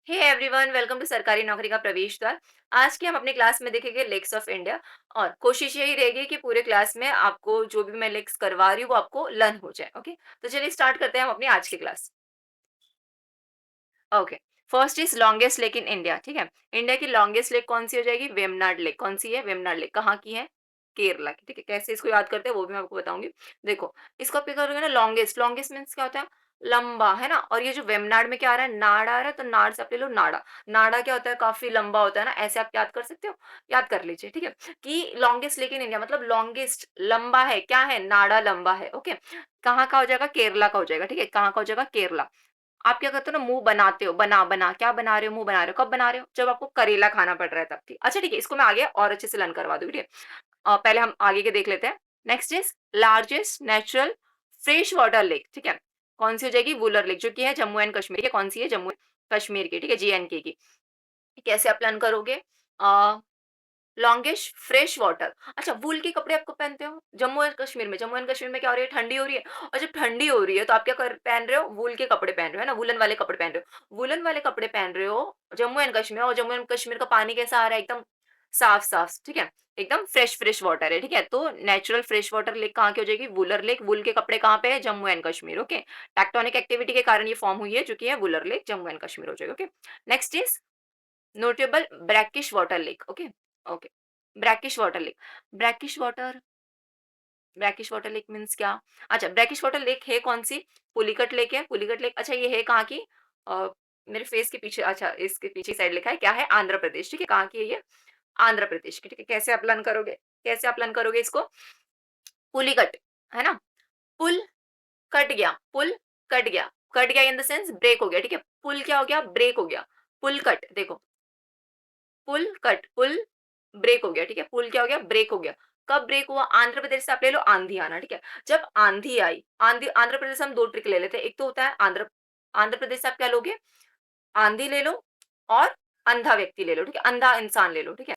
Hey everyone, welcome to सरकारी नौकरी का प्रवेश द्वार। आज की हम अपनी क्लास में देखेंगे लेक्स ऑफ इंडिया। और कोशिश यही रहेगी कि पूरे क्लास में आपको जो भी मैं लेक्स करवा रही हूँ वो आपको लर्न हो जाए। ओके, तो चलिए स्टार्ट करते हैं हम अपनी आज की class. Okay, first is longest lake in India. ठीक है, इंडिया की लॉन्गेस्ट लेक कौन सी हो जाएगी? वेमनाड लेक। कौन सी है? वेमनाड लेक। कहाँ की है? केरला की। ठीक है, कैसे इसको याद करते हैं वो भी मैं आपको बताऊंगी। देखो, इसको आप क्या करोगे ना, लॉन्गेस्ट, लॉन्गेस्ट मीन्स क्या होता है? लंबा, है ना। और ये जो वेमनाड में क्या आ रहा है? नाड़ आ रहा है, तो नाड़ से आप ले लो नाड़ा। नाड़ा क्या होता है? काफी लंबा होता है ना, ऐसे आप याद कर सकते हो। याद कर लीजिए। ठीक है, कि लॉन्गेस्ट लेक इन इंडिया मतलब लॉन्गेस्ट, लंबा है, क्या है? नाड़ा लंबा है। ओके, कहाँ का हो जाएगा? केरला का हो जाएगा। ठीक है, कहाँ का हो जाएगा? केरला। आप क्या करते हो ना, मुंह बनाते हो, बना बना, क्या बना रहे हो? मुंह बना रहे हो। कब बना रहे हो? जब आपको करेला खाना पड़ रहा है तब। ठीक, अच्छा ठीक है, इसको मैं आगे और अच्छे से लर्न करवा दूंगी। ठीक है, पहले हम आगे के देख लेते हैं। Next is largest natural fresh water lake. ठीक है, कौन सी हो जाएगी? वुलर लेक, जो कि है जम्मू एंड कश्मीर की। कौन सी है? जम्मू एंड कश्मीर की। ठीक है, JNK की। कैसे आप लर्न करोगे? Longest fresh water. अच्छा, वूल के कपड़े आपको पहनते हो जम्मू एंड कश्मीर में। जम्मू एंड कश्मीर में क्या हो रही है? ठंडी हो रही है। और जब ठंडी हो रही है तो आप क्या कर पहन रहे हो? वूल के कपड़े पहन रहे हो, है ना, वुलन वाले कपड़े पहन रहे हो। वुलन वाले कपड़े पहन रहे हो जम्मू एंड कश्मीर। और जम्मू एंड कश्मीर का पानी कैसा आ रहा है? एकदम साफ साफ। ठीक है, एकदम फ्रेश फ्रेश वाटर है। ठीक है, तो नेचुरल फ्रेश वाटर लेक कहाँ की हो जाएगी? वुलर लेक। वुल के कपड़े कहाँ पे है? Jammu and Kashmir. Okay, tectonic activity के कारण ये फॉर्म हुई है, जो कि है वुलर लेक, जम्मू एंड कश्मीर हो जाएगा। Okay, next is notable brackish water lake. Okay, okay, brackish water lake. Brackish water, brackish water lake means क्या? अच्छा, ब्रैकिश वाटर लेक है कौन सी? पुलिकट लेक है। पुलिकट लेक, अच्छा ये है कहाँ की? अ, मेरे फेस के पीछे, अच्छा इसके पीछे साइड लिखा है, क्या है? आंध्र प्रदेश। ठीक है, कहाँ की है ये? आंध्र प्रदेश की। ठीक है, कैसे आप लर्न करोगे? कैसे आप लर्न करोगे इसको? पुलिकट, है ना। पुल कट गया, पुल कट गया। कट गया इन द सेंस ब्रेक हो गया। ठीक है, पुल क्या हो गया? ब्रेक हो गया। पुल कट, देखो, पुल कट, पुल ब्रेक हो गया। ठीक है, पुल क्या हो गया? ब्रेक हो गया। कब ब्रेक हुआ? आंध्र प्रदेश से आप ले लो आंधी आना। ठीक है, जब आंधी आई, आंधी, आंध्र प्रदेश से हम दो ट्रिक ले लेते हैं। एक तो होता है आंध्र, आंध्र प्रदेश से आप क्या लोगे? आंधी ले लो और अंधा व्यक्ति ले लो। ठीक है, अंधा इंसान ले लो। ठीक है,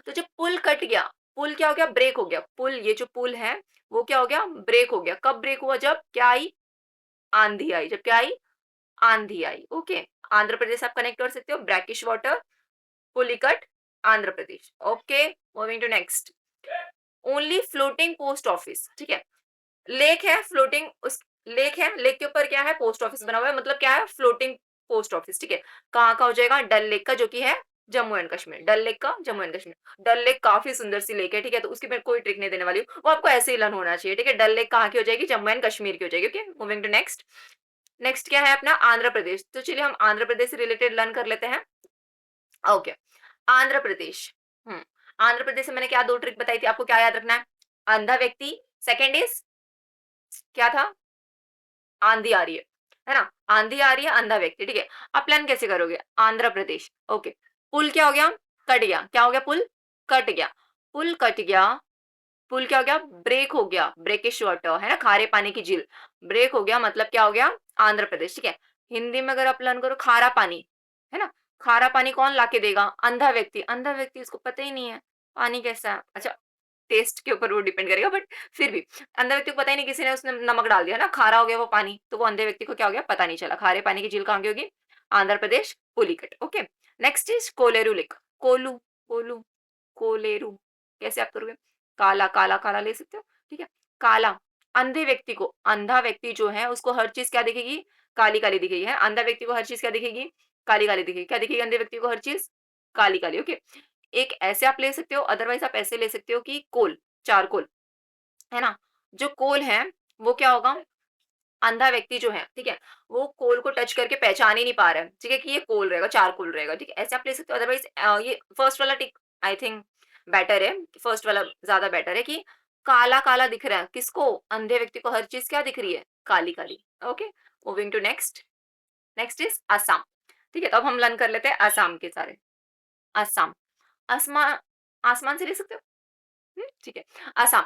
तो जब पुल कट गया, पुल क्या हो गया? ब्रेक हो गया। पुल, ये जो पुल है वो क्या हो गया? ब्रेक हो गया। कब ब्रेक हुआ? जब क्या आई? आंधी आई। जब क्या आई? आंधी आई। ओके, आंध्र प्रदेश आप कनेक्ट कर सकते हो, brackish water, Pulicat, Andhra Pradesh. Okay, moving to next. Only floating post office. ठीक है, लेक है फ्लोटिंग, उस लेक है, लेक के ऊपर क्या है? पोस्ट ऑफिस बना हुआ है, मतलब क्या है? Floating post office. ठीक है, कहाँ का हो जाएगा? डल लेक का, जो कि है जम्मू एंड कश्मीर। डल लेक का, जम्मू एंड कश्मीर। डल लेक काफी सुंदर सी लेक है। ठीक है, तो उसकी मैं कोई ट्रिक नहीं देने वाली हूँ, वो आपको ऐसे ही लर्न होना चाहिए। ठीक है, डल लेक कहाँ की हो जाएगी? जम्मू एंड कश्मीर की हो जाएगी। Okay, moving to next. Next क्या है अपना? आंध्र प्रदेश। तो चलिए हम आंध्र प्रदेश से रिलेटेड लर्न कर लेते हैं। ओके, आंध्र प्रदेश। हम्म, आंध्र प्रदेश से मैंने क्या दो ट्रिक बताई थी, आपको क्या याद रखना है? अंधा व्यक्ति, सेकेंड इज क्या था? आंधी आ रही है ना, आंधी आ रही है, अंधा व्यक्ति। ठीक है, आप प्लान कैसे करोगे? आंध्र प्रदेश। ओके, पुल क्या हो गया? कट गया। क्या हो गया? पुल कट गया। पुल कट गया, पुल क्या हो गया? ब्रेक हो गया। ब्रेकिश वाटर, है ना, खारे पानी की झील। ब्रेक हो गया मतलब क्या हो गया? आंध्र प्रदेश। ठीक है, हिंदी में अगर आप लर्न करो, खारा पानी, है ना, खारा पानी कौन लाके देगा? अंधा व्यक्ति। अंधा व्यक्ति, उसको पता ही नहीं है पानी कैसा है। अच्छा, टेस्ट के ऊपर वो डिपेंड करेगा, बट फिर भी अंधे व्यक्ति को पता ही नहीं, किसी ने उसने नमक डाल दिया ना, खारा हो गया वो पानी, तो वो अंधे व्यक्ति को क्या हो गया? पता नहीं चला। खारे पानी की झील कहाँ की होगी? Andhra Pradesh, Pulicat. Okay, next is Kolleru lake. Kolu, Kolu, Kolleru, कैसे आप करोगे? काला, काला, काला ले सकते हो। ठीक है, काला, अंधे व्यक्ति को, अंधा व्यक्ति जो है उसको हर चीज क्या दिखेगी? काली काली दिखेगी, है। अंधा व्यक्ति को हर चीज क्या दिखेगी? काली काली दिखेगी। क्या दिखेगी अंधे व्यक्ति को? हर चीज काली काली। ओके, एक ऐसे आप ले सकते हो, अदरवाइज आप ऐसे ले सकते हो कि कोल, चारकोल, है ना। जो कोल है वो क्या होगा? अंधा व्यक्ति जो है, ठीक है, वो कोल को टच करके पहचान ही नहीं पा रहा है, ठीक है, कि ये कोल रहेगा, चारकोल रहेगा। ठीक है, ऐसे आप ले सकते हो। अदरवाइज ये फर्स्ट वाला टिक आई थिंक बेटर है, फर्स्ट वाला ज्यादा बेटर है, कि काला काला दिख रहा है किसको? अंधे व्यक्ति को हर चीज क्या दिख रही है? काली काली। Okay, moving to next. Next is Assam. ठीक है, तो अब हम लर्न कर लेते हैं असम के सारे। असम, आसमान, आसमान से ले सकते हो। ठीक है, असम,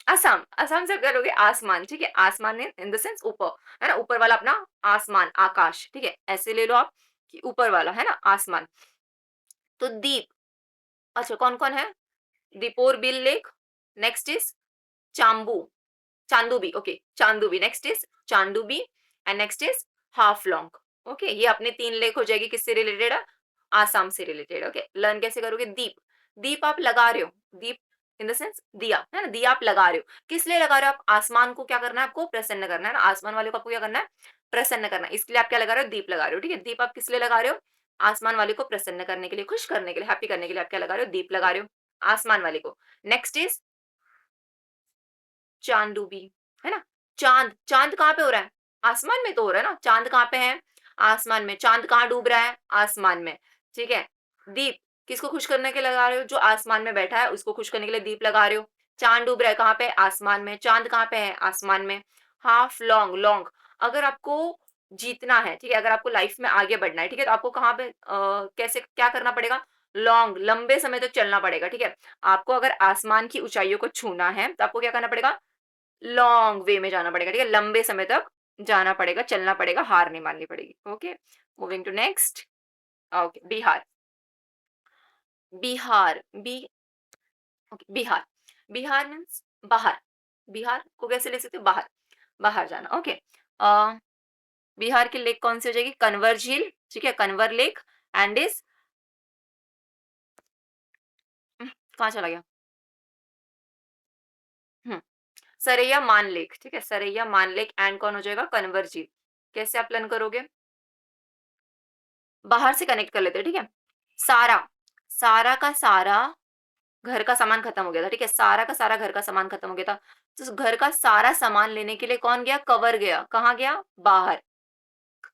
असम, असम से करोगे आसमान। ठीक है, आसमान इन द सेंस ऊपर, है ना, ऊपर वाला अपना आसमान, आकाश। ठीक है, ऐसे ले लो आप कि ऊपर वाला, है ना, आसमान। तो दीप, अच्छा कौन कौन है? Deepor Beel lake, next is चांबू, Chandubi. Okay, Chandubi, next is Chandubi, and next is Haflong. Okay, ये अपने 3 लेख हो जाएगी, किससे रिलेटेड है? आसाम से रिलेटेड। ओके, लर्न कैसे करोगे? दीप, दीप आप लगा रहे हो, दीप इन द सेंस दिया, है ना? दिया आप लगा रहे हो, किस लिए लगा रहे हो आप? आसमान को क्या करना है आपको? प्रसन्न करना है ना, आसमान वाले को आपको क्या करना है? प्रसन्न करना है, इसके लिए आप क्या लगा रहे हो? दीप लगा रहे हो, ठीक है? दीप आप किस लिए लगा रहे हो? आसमान वाले को प्रसन्न करने के लिए, खुश करने के लिए, हैप्पी करने के लिए आप क्या लगा रहे हो? दीप लगा रहे हो, आसमान वाले को। नेक्स्ट इज चांदूबी, है ना? चाँद, चाँद कहाँ पे हो रहा है? आसमान में तो हो रहा है ना, चाँद कहाँ पे है? आसमान में। चाँद कहाँ डूब रहा है? आसमान में, ठीक है? दीप, किसको खुश करने के लिए लगा रहे हो? जो आसमान में बैठा है उसको खुश करने के लिए दीप लगा रहे हो। चाँद डूब रहा है कहाँ पे? आसमान में। चाँद कहाँ पे है? आसमान में। हाफ लॉन्ग, लॉन्ग, अगर आपको जीतना है, ठीक है? अगर आपको लाइफ में आगे बढ़ना है, ठीक है? तो आपको कहाँ पे कैसे क्या करना पड़ेगा? लॉन्ग, लंबे समय तक चलना पड़ेगा, ठीक है? आपको अगर आसमान की ऊँचाइयों को छूना है, तो आपको क्या करना पड़ेगा? लॉन्ग वे में जाना पड़ेगा, ठीक है? लंबे समय तक जाना पड़ेगा, चलना पड़ेगा, हार नहीं माननी पड़ेगी। Okay, moving to next. Okay, Bihar. Bihar, okay, Bihar. Bihar means बाहर। बिहार को कैसे ले सकते हो? बाहर, बाहर जाना। ओके, बिहार की लेक कौन सी हो जाएगी? कन्वर झील, ठीक है? कन्वर लेक एंड इज कहाँ चला गया? हम्म, सरैया मान लेक, ठीक है? सरैया मान लेक एंड कौन हो जाएगा? कन्वर झील। कैसे आप प्लान करोगे? बाहर से कनेक्ट कर लेते हैं, ठीक है? सारा, सारा का सारा घर का सामान खत्म हो गया था, ठीक है? सारा का सारा घर का सामान खत्म हो गया था, तो उस घर का सारा सामान लेने के लिए कौन गया? कवर गया। कहाँ गया? बाहर।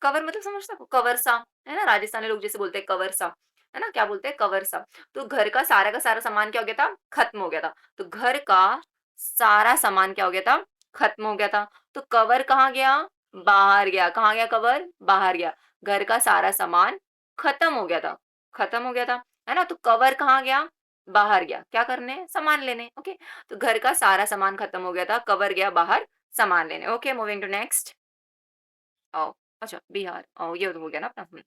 कवर मतलब समझते हो? कवर सा, है ना? राजस्थानी लोग जैसे बोलते हैं कवर सा, है ना? क्या बोलते हैं? कवर सा। तो घर का सारा सामान क्या हो गया था? खत्म हो गया था। तो घर का सारा सामान क्या हो गया था? खत्म हो गया था। तो कवर कहाँ गया? बाहर गया। कहाँ गया कवर? बाहर गया। घर का सारा सामान खत्म हो गया था, खत्म हो गया था, है ना? तो कवर कहाँ गया? बाहर गया। क्या करने? सामान लेने। ओके, तो घर का सारा सामान खत्म हो गया था, कवर गया बाहर सामान लेने। Okay, moving to next. ओ, अच्छा, बिहार, ओ ये तो हो गया ना अपना।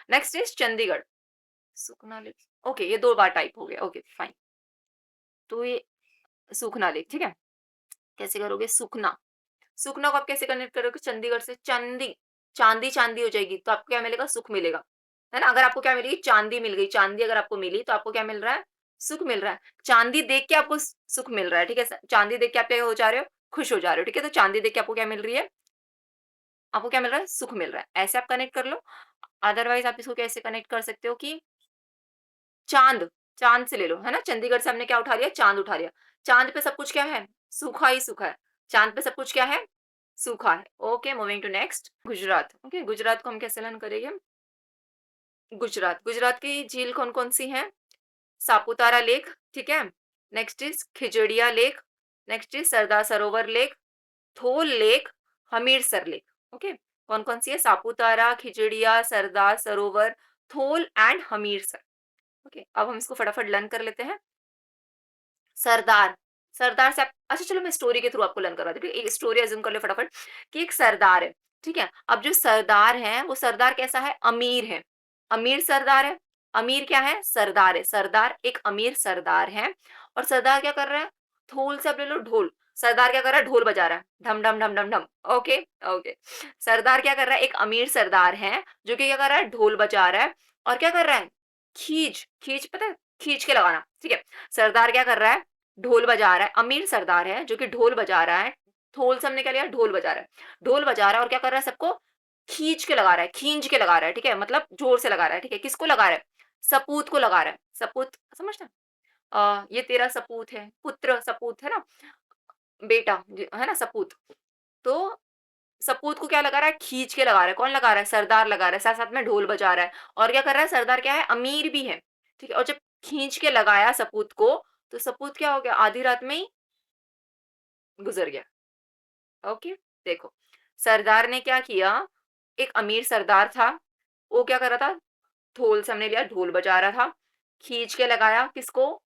Next is Chandigarh. Sukhna lake. Okay, ये 2 बार टाइप हो गया। Okay, fine. तो ये सुखना लेक, ठीक है? कैसे करोगे? सुखना, सुखना को आप कैसे कनेक्ट करोगे? चंडीगढ़ से। चांदी, चांदी चांदी हो जाएगी, तो आपको क्या मिलेगा? सुख मिलेगा, है ना? अगर आपको क्या मिलेगी? चांदी मिल गई, चांदी अगर आपको मिली तो आपको क्या मिल रहा है? सुख मिल रहा है। चांदी देख के आपको सुख मिल रहा है, ठीक है? चांदी देख के आप क्या हो जा रहे हो? खुश हो जा रहे हो, ठीक है? तो चांदी देख के आपको क्या मिल रही है? आपको क्या मिल रहा है? सुख मिल रहा है। ऐसे आप कनेक्ट कर लो। अदरवाइज आप इसको कैसे कनेक्ट कर सकते हो कि चाँद, चाँद से ले लो, है ना? चंडीगढ़ से हमने क्या उठा लिया? चाँद उठा लिया। चाँद पे सब कुछ क्या है? सूखा ही सूखा है। चाँद पे सब कुछ क्या है? सूखा है। Okay, moving to next. Gujarat. Okay, Gujarat को हम कैसे लर्न करेंगे? गुजरात, गुजरात की झील कौन-कौन सी हैं? सापुतारा लेक, ठीक है? Next is Khijadiya lake, next is Sardar Sarovar lake, Thol lake, Hamirsar lake. Okay, कौन-कौन सी है? सापुतारा, खिजड़िया, सरदार सरोवर, थोल एंड हमीरसर। ओके, अब हम इसको फटाफट लर्न कर लेते हैं। सरदार, सरदार से आप अच्छा चलो मैं स्टोरी के थ्रू आपको लर्न करवा देती हूँ। एक स्टोरी अज़्यूम कर लो फटाफट कि एक सरदार है, ठीक है? अब जो सरदार है, वो सरदार कैसा है? अमीर है। अमीर सरदार है। अमीर क्या है? सरदार है। सरदार एक अमीर सरदार है और सरदार क्या कर रहा है? थोल से आप ले लो ढोल। सरदार क्या कर रहा है? ढोल बजा रहा है। ढम, ढम, ढम, ढम, ढम। Okay, okay. सरदार क्या कर रहा है? एक अमीर सरदार है, जो कि क्या कर रहा है? ढोल बजा रहा है और क्या कर रहा है? खींच, खींच पता है? खींच के लगाना, ठीक है? सरदार क्या कर रहा है? ढोल बजा रहा है, अमीर सरदार है जो कि ढोल बजा रहा है। ढोल से हमने क्या लिया? ढोल बजा रहा है। ढोल बजा रहा है और क्या कर रहा है? सबको खींच के लगा रहा है, खींच के लगा रहा है, ठीक है? मतलब जोर से लगा रहा है, ठीक है? किसको लगा रहा है? सपूत को लगा रहा है। सपूत समझते हैं? ये तेरा सपूत है, पुत्र सपूत है ना? बेटा है ना सपूत। तो सपूत को क्या लगा रहा है? खींच के लगा रहा है। कौन लगा रहा है? सरदार लगा रहा है, साथ साथ में ढोल बजा रहा है और क्या कर रहा है? सरदार क्या है? अमीर भी है, ठीक है? और जब खींच के लगाया सपूत को, तो सपूत क्या हो गया? आधी रात में ही गुजर गया। ओके, देखो, सरदार ने क्या किया? एक अमीर सरदार था, वो क्या कर रहा था? ढोल से हमने लिया, ढोल बजा रहा था, खींच के लगाया किसको?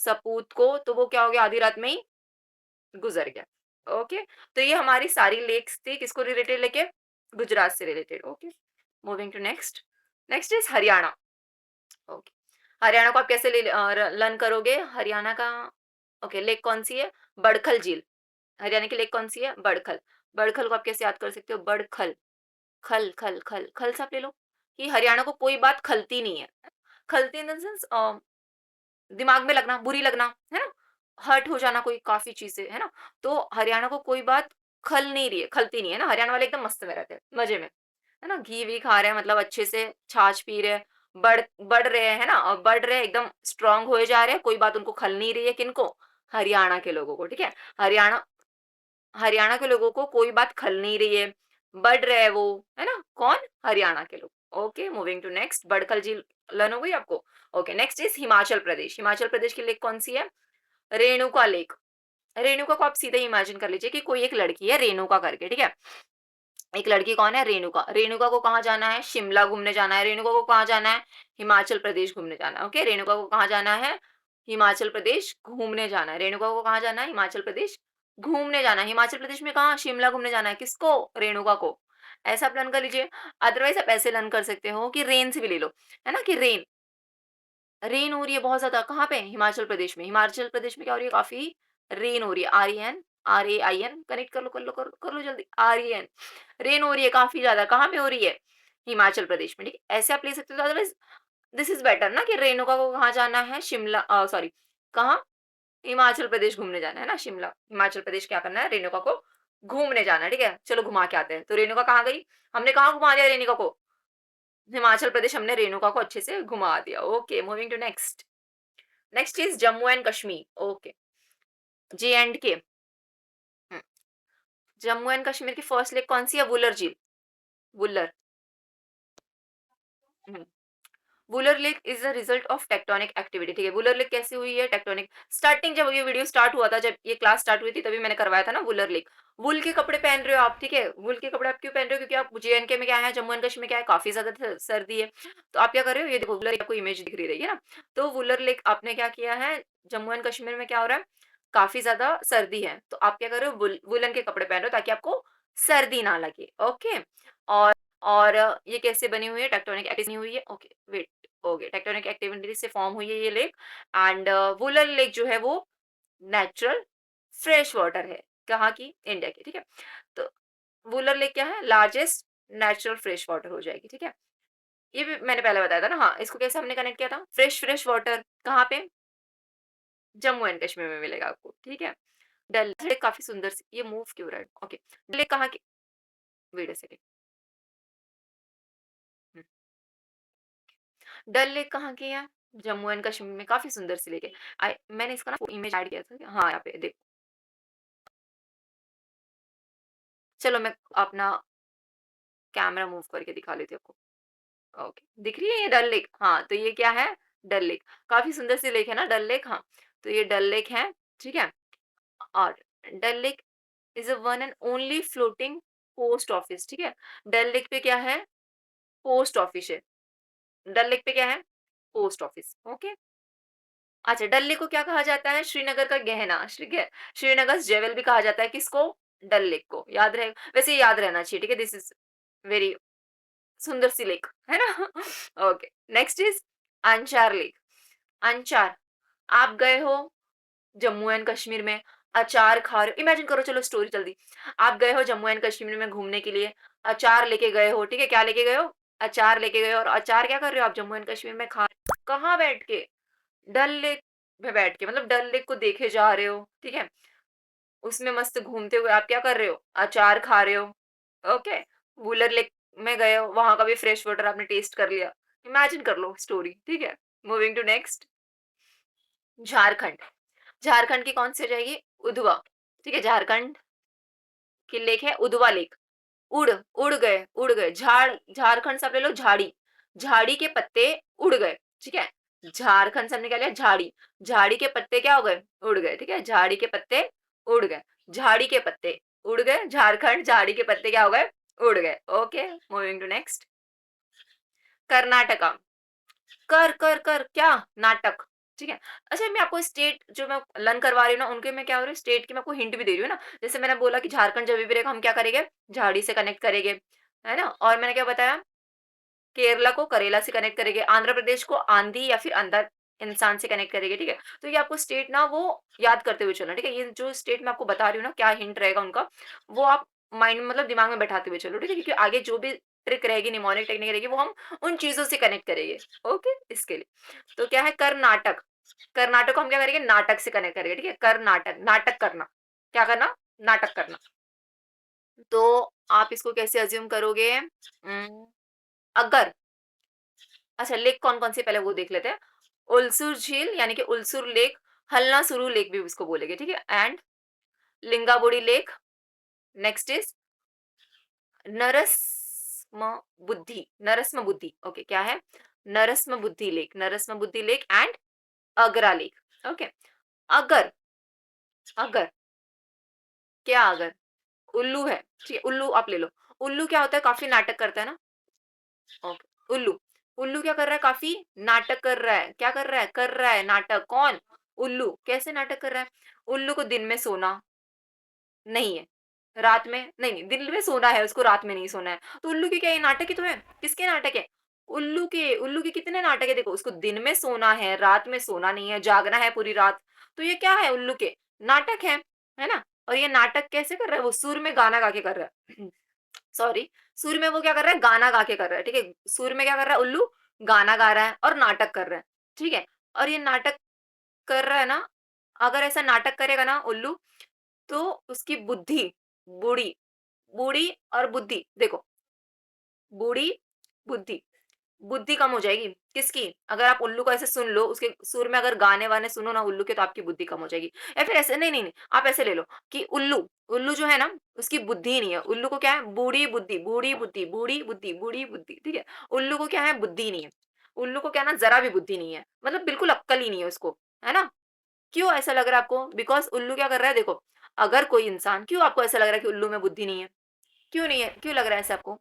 सपूत को, तो वो क्या हो गया? आधी रात में ही गुजर गया। ओके, तो ये हमारी सारी लेक्स थी किसको रिलेटेड लेके? गुजरात से related. Okay, moving to next. Next is Haryana. Okay, Haryana को आप कैसे लर्न करोगे? हरियाणा का ओके, लेक कौन सी है? बड़खल झील। हरियाणा की लेक कौन सी है? बड़खल। बड़खल को आप कैसे याद कर सकते हो? बड़खल, खल, खल, खल, खल से आप ले लो कि हरियाणा को कोई बात खलती नहीं है। खलती इन द सेंस दिमाग में लगना, बुरी लगना, है ना? हर्ट हो जाना कोई काफ़ी चीज़ से, है ना? तो हरियाणा को कोई बात खल नहीं रही है, खलती नहीं है ना, हरियाणा वाले एकदम मस्त में रहते हैं, मज़े में, है ना? घी-वी खा रहे हैं मतलब अच्छे से, छाछ पी रहे हैं, बढ़ बढ़ रहे हैं, है ना? और बढ़ रहे हैं, एकदम स्ट्रॉन्ग होए जा रहे हैं, कोई बात उनको खल नहीं रही है, किनको? हरियाणा के लोगों को, ठीक है? हरियाणा हरियाणा के लोगों को कोई बात खल नहीं रही है, बढ़ रहे हैं वो, है ना? कौन? हरियाणा के लोग। Okay, moving to next, Badkhal झील लर्न हो गई आपको? Okay, next is Himachal Pradesh. Himachal Pradesh की लेक कौन-सी है? रेणुका लेक। रेणुका को आप सीधे इमेजिन कर लीजिए कि कोई एक लड़की है रेणुका करके, ठीक है? एक लड़की कौन है? रेणुका। रेणुका को कहाँ जाना है? शिमला घूमने जाना है। रेणुका को कहाँ जाना है? हिमाचल प्रदेश घूमने जाना है। ओके, रेणुका को कहाँ जाना है? हिमाचल प्रदेश घूमने जाना है। रेणुका को कहाँ जाना है? हिमाचल प्रदेश घूमने जाना है। हिमाचल प्रदेश में कहाँ? शिमला घूमने जाना है। किसको? रेणुका को। ऐसा प्लान कर लीजिए। अदरवाइज़ आप ऐसे लर्न कर सकते हो कि रेन से भी ले लो, है ना? कि रेन रेन हो रही है बहुत ज़्यादा, कहाँ पे? हिमाचल प्रदेश में। हिमाचल प्रदेश में क्या हो रही है? काफ़ी रेन हो रही है। आर-ई-एन, आर-ए-आई-एन कनेक्ट कर लो, कर लो, कर लो जल्दी। आर-ई-एन रेन हो रही है काफ़ी ज़्यादा, कहाँ पे हो रही है? हिमाचल प्रदेश में, ठीक है? ऐसे आप ले सकते हो, अदरवाइज़ दिस इज़ बेटर ना कि रेणुका को कहाँ जाना है? शिमला सॉरी कहाँ? हिमाचल प्रदेश घूमने जाना है ना, शिमला। हिमाचल प्रदेश क्या करना है? रेणुका को घूमने जाना है, ठीक है? चलो घुमा के आते हैं। तो रेणुका कहाँ गई? हमने कहाँ घुमा दिया रेणुका को? हिमाचल प्रदेश हमने रेणुका को अच्छे से घुमा दिया। Okay, moving to next. Next is Jammu and Kashmir. Okay, J and K. हुँ, जम्मू एंड कश्मीर की फर्स्ट लेक कौन-सी है? वुलर झील, वुलर। हुँ। Wular lake is a result of tectonic activity, ठीक है? वुलर लेक कैसे हुई है? टेक्टोनिक स्टार्टिंग जब ये वीडियो स्टार्ट हुआ था, जब ये क्लास स्टार्ट हुई थी, तभी मैंने करवाया था ना वुलर लेक। वूल के कपड़े पहन रहे हो आप, ठीक है? वूल के कपड़े आप क्यों पहन रहे हो? क्योंकि आप जे-एंड-के में क्या है, जम्मू एंड कश्मीर में क्या है, काफ़ी ज़्यादा थ सर्दी है। तो आप क्या कर रहे हो? ये देखो वुलर आपको इमेज दिख रही है ना? तो वुलर लेक आपने क्या किया है, जम्मू एंड कश्मीर में क्या हो रहा है, काफ़ी ज़्यादा सर्दी है, तो आप क्या कर रहे हो? वूलन के कपड़े पहन रहे हो ताकि आपको सर्दी ना लगे, ओके? और ये कैसे बनी हुई है? टेक्टोनिक एक्टिविटी बनी हुई है। ओके, वेट हो गया, टेक्टोनिक एक्टिविटी से फॉर्म हुई है ये लेक एंड वुलर लेक जो है वो नेचुरल फ्रेश वाटर है। कहाँ की? इंडिया की, ठीक है? तो वुलर लेक क्या है? लार्जेस्ट नेचुरल फ्रेश वाटर हो जाएगी, ठीक है? ये भी मैंने पहले बताया था ना, हाँ, इसको कैसे हमने कनेक्ट किया था? फ्रेश फ्रेश वाटर कहाँ पे? जम्मू एंड कश्मीर में मिलेगा आपको, ठीक है? डल लेक काफ़ी सुंदर सी ये मूव क्यों रहा है? ओके, डल लेक कहाँ की वेट अ सेकंड। हुँ। डल लेक कहाँ की है? जम्मू एंड कश्मीर में काफ़ी सुंदर सी लेक है। मैंने इसका ना इमेज ऐड किया था। हाँ, यहाँ पे देखो। चलो मैं अपना कैमरा मूव करके दिखा लेती हूँ आपको। ओके, दिख रही है ये डल लेक? हाँ, तो ये क्या है? डल लेक। काफ़ी सुंदर सी लेक है ना डल लेक? हाँ, तो ये डल लेक है, ठीक है? और Dal lake is a one and only floating post office, ठीक है? डल लेक पे क्या है? पोस्ट ऑफिस है। डल लेक पे क्या है? Post office, okay? अच्छा, डल लेक को क्या कहा जाता है? श्रीनगर का गहना, ठीक है? श्रीनगर्स जेवल भी कहा जाता है किसको? डल लेक को। याद रहे वैसे ये याद रहना चाहिए, ठीक है? दिस इज़ वेरी सुंदर सी लेक, है ना? Okay, next is Anchar lake. Anchar, आप गए हो जम्मू एंड कश्मीर में, अचार खा रहे हो, इमेजिन करो, चलो स्टोरी जल्दी। आप गए हो जम्मू एंड कश्मीर में घूमने के लिए, अचार लेके गए हो, ठीक है? क्या लेके गए हो? अचार लेके गए हो और अचार क्या कर रहे हो आप जम्मू एंड कश्मीर में खा रहे हो? कहाँ बैठ के? डल लेक में बैठ के, मतलब डल लेक को देखे जा रहे हो, ठीक है? उसमें मस्त घूमते हुए आप क्या कर रहे हो? अचार खा रहे हो, ओके? वुलर लेक में गए हो, वहाँ का भी फ्रेश वाटर आपने टेस्ट कर लिया। इमेजिन कर लो स्टोरी, ठीक है? Moving to next, Jharkhand. Jharkhand की कौन सी हो जाएगी? उधवा, ठीक है? झारखंड की लेक है उधवा लेक। उड़ गए, झारखंड से आप ले लो झाड़ी, झाड़ी के पत्ते उड़ गए, ठीक है? झारखंड से हमने क्या लिया? झाड़ी, झाड़ी के पत्ते क्या हो गए? उड़ गए, ठीक है? झाड़ी के पत्ते उड़ गए, झाड़ी के पत्ते उड़ गए, झारखंड झाड़ी के पत्ते क्या हो गए? उड़ गए, okay, moving to next, Karnataka. कर कर कर क्या? नाटक, ठीक है? अच्छा, मैं आपको स्टेट जो मैं लर्न करवा रही हूँ ना, उनके मैं क्या हो रही हूँ, स्टेट की मैं आपको हिंट भी दे रही हूँ ना। जैसे मैंने बोला कि झारखंड जब भी रहेगा हम क्या करेंगे? झाड़ी से कनेक्ट करेंगे, है ना? और मैंने क्या बताया? केरला को करेला से कनेक्ट करेंगे, आंध्र प्रदेश को आंधी या फिर अंदर इंसान से कनेक्ट करेंगे, ठीक है? तो ये आपको स्टेट ना वो याद करते हुए चलना, ठीक है? ये जो स्टेट मैं आपको बता रही हूँ ना, क्या हिंट रहेगा उनका, वो आप माइंड में मतलब दिमाग में बैठाते हुए चलो, ठीक है? क्योंकि आगे जो भी ट्रिक रहेगी, निमोनिक टेक्निक रहेगी, वो हम उन चीज़ों से कनेक्ट करेंगे, ओके? इसके लिए। तो क्या है कर्नाटक, कर्नाटक को हम क्या करेंगे? नाटक से कनेक्ट करेंगे, ठीक है? कर्नाटक, नाटक करना। क्या करना? नाटक करना। तो आप इसको कैसे अज़्यूम करोगे? अगर अच्छा लेक कौन-कौन सी पहले वो देख लेते हैं। उलसुर झील यानी कि उलसुर लेक, हलनासुरु लेक भी उसको बोलेंगे, ठीक है? एंड लिंगाबोडी लेक, नेक्स्ट इज़ नरस्म नरस्म बुद्धि, ओके क्या है? नरस्म बुद्धि lake and Agra lake, okay? अगर अगर क्या अगर? उल्लू है, ठीक है? उल्लू आप ले लो। उल्लू क्या होता है? काफ़ी नाटक करता है ना? ओके, उल्लू। उल्लू क्या कर रहा है? काफ़ी नाटक कर रहा है। क्या कर रहा है? कर रहा है नाटक। कौन? उल्लू। कैसे नाटक कर रहा है? उल्लू को दिन में सोना नहीं है। रात में नहीं, नहीं, दिन में सोना है, उसको रात में नहीं सोना है। तो उल्लू के क्या ये नाटक ही तो है। किसके नाटक है? उल्लू के कितने नाटक है देखो, उसको दिन में सोना है, रात में सोना नहीं है, जागना है पूरी रात। तो ये क्या है उल्लू के? नाटक है ना? और ये नाटक कैसे कर रहा है? वो सुर में गाना गा के कर रहा है। सॉरी, सुर में वो क्या कर रहा है? गाना गा के कर रहा है, ठीक है? सुर में क्या कर रहा है उल्लू? गाना गा रहा है और नाटक कर रहा है, ठीक है? और ये नाटक कर रहा है ना, अगर ऐसा नाटक करेगा ना उल्लू, तो उसकी बुद्धि, बूढ़ी, बूढ़ी और बुद्धि, देखो बूढ़ी, बुद्धि, बुद्धि कम हो जाएगी। किसकी? अगर आप उल्लू को ऐसे सुन लो, उसके सुर में अगर गाने-वाने सुनो ना उल्लू के, तो आपकी बुद्धि कम हो जाएगी। या फिर ऐसे नहीं, नहीं, नहीं, आप ऐसे ले लो कि उल्लू उल्लू जो है ना, उसकी बुद्धि ही नहीं है। उल्लू को क्या है? बूढ़ी बुद्धि, बूढ़ी बुद्धि, बूढ़ी बुद्धि, बूढ़ी बुद्धि, ठीक है? उल्लू को क्या है? बुद्धि नहीं है। उल्लू को क्या है ना, ज़रा भी बुद्धि नहीं है। मतलब बिल्कुल अक्ल ही नहीं है उसको, है ना? क्यों ऐसा लग रहा है आपको? बिकॉज़ उल्लू क्या कर रहा है देखो, अगर कोई इंसान क्यों आपको ऐसा लग रहा है कि उल्लू में बुद्धि नहीं है? क्यों नहीं है? क्यों लग रहा है ऐसा आपको?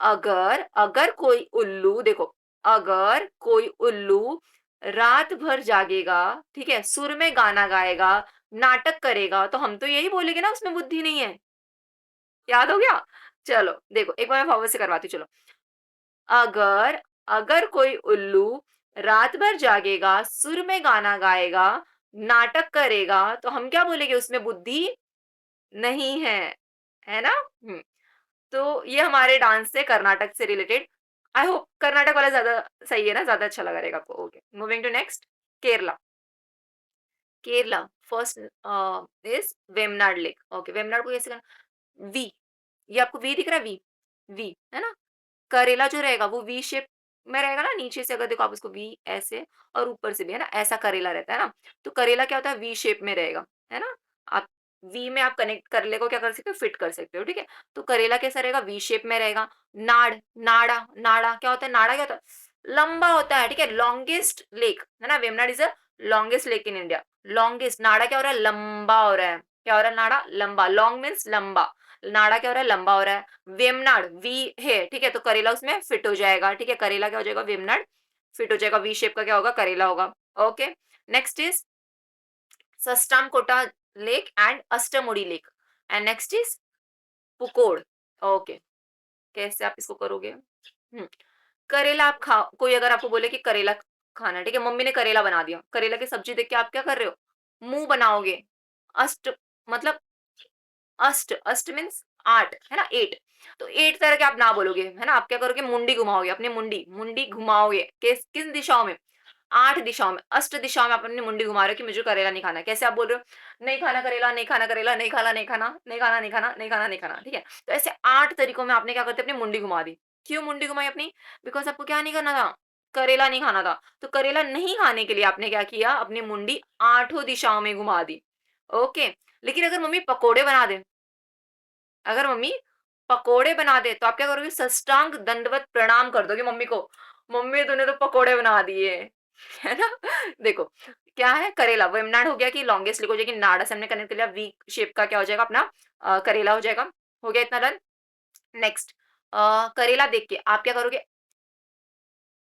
अगर अगर कोई उल्लू देखो, अगर कोई उल्लू रात भर जागेगा, ठीक है? सुर में गाना गाएगा, नाटक करेगा, तो हम तो यही बोलेंगे ना उसमें बुद्धि नहीं है। याद हो गया? चलो देखो, एक बार मैं वापस से करवाती हूँ चलो। अगर अगर कोई उल्लू रात भर जागेगा, सुर में गाना गाएगा, नाटक करेगा, तो हम क्या बोलेंगे? उसमें बुद्धि नहीं है। है ना? तो ये हमारे डांस से कर्नाटक से रिलेटेड। आई होप कर्नाटक वाला ज़्यादा सही है ना? ज़्यादा अच्छा लगा रहेगा आपको। Okay, moving to next Kerala. Kerala first is Vembanad lake. Okay, Vembanad को कैसे करना? वी, ये आपको वी दिख रहा है वी? वी, है ना? करेला जो रहेगा वो वी शेप में रहेगा ना, नीचे से अगर देखो आप उसको वी ऐसे और ऊपर से भी, है ना? ऐसा करेला रहता है ना? तो करेला क्या होता है? वी शेप में रहेगा, है ना? आप वी में आप कनेक्ट करेले को क्या कर सकते हो? फिट कर सकते हो, ठीक है? तो करेला कैसा रहेगा? वी शेप में रहेगा। नाड़, नाड़ा, नाड़ा क्या होता है? नाड़ा क्या होता है? लंबा होता है, ठीक है? लॉन्गेस्ट लेक, है ना? Vembanad is a longest lake in India. Longest, नाड़ा क्या हो रहा है? लंबा हो रहा है। क्या हो रहा है नाड़ा? लंबा। लॉन्ग मीन्स लंबा। नाड़ा क्या हो रहा है? लंबा हो रहा है। वेमनाड वी है, ठीक है? तो करेला उसमें फिट हो जाएगा, ठीक है? करेला क्या हो जाएगा? वेमनाड फिट हो जाएगा। वी शेप का क्या होगा? करेला होगा। Okay, next is Sasthamkotta lake and Ashtamudi lake and next is Pookode. Okay, कैसे आप इसको करोगे? करेला आप खाओ, कोई अगर आपको बोले कि करेला खाना है, ठीक है? मम्मी ने करेला बना दिया। करेला की सब्जी देख के आप क्या कर रहे हो? मुँह बनाओगे। अष्ट मतलब अष्ट मीन्स 8 है ना? 8 तो 8 तरह के आप ना बोलोगे, है ना? आप क्या करोगे? मुंडी घुमाओगे, अपनी मुंडी मुंडी घुमाओगे। किस किस दिशाओं में? 8 दिशाओं में, अष्ट दिशाओं में आप अपनी मुंडी घुमा रहे हो कि मुझे करेला नहीं खाना है। कैसे आप बोल रहे हो? नहीं खाना करेला, नहीं खाना करेला, नहीं खाना, नहीं खाना, नहीं खाना, नहीं खाना, नहीं खाना, नहीं खाना, ठीक है? तो ऐसे 8 तरीकों में आपने क्या करते अपनी मुंडी घुमा दी। क्यों मुंडी घुमाई अपनी? बिकॉज़ आपको क्या नहीं करना था? करेला नहीं खाना था। तो करेला नहीं खाने के लिए आपने क्या किया? अपनी मुंडी आठों दिशाओं में घुमा दी। ओके, लेकिन अगर मम्मी पकोड़े बना दें, अगर मम्मी पकोड़े बना दे तो आप क्या करोगे? साष्टांग दंडवत प्रणाम कर दोगे मम्मी को। मम्मी तूने तो पकोड़े बना दिए। है ना? देखो, क्या है करेला वेमनाड हो गया कि लॉन्गेस्ट लिक हो जाएगी, नाड़ा से हमने कनेक्ट कर लिया, वी शेप का क्या हो जाएगा अपना करेला हो जाएगा। हो गया इतना डन? नेक्स्ट करेला देख के आप क्या करोगे?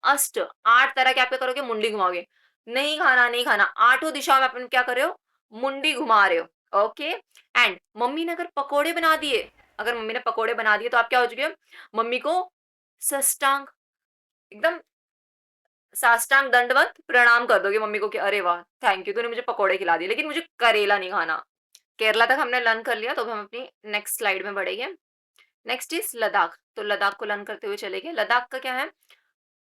अष्ट 8 तरह के आप क्या करोगे? मुंडी घुमाओगे। नहीं खाना, नहीं खाना, आठों दिशाओं में अपन क्या कर रहे हो? मुंडी घुमा रहे हो। ओके? एंड मम्मी ने अगर पकोड़े बना दिए, अगर मम्मी ने पकोड़े बना दिए तो आप क्या हो चुके हो? मम्मी को साष्टांग एकदम साष्टांग दंडवत प्रणाम कर दोगे मम्मी को कि अरे वाह! थैंक यू तूने मुझे पकोड़े खिला दिए, लेकिन मुझे करेला नहीं खाना। केरला तक हमने लर्न कर लिया, तो अब हम अपनी नेक्स्ट स्लाइड में बढ़ेंगे। Next is Ladakh. तो लद्दाख को लर्न करते हुए चले गए। लद्दाख का क्या है?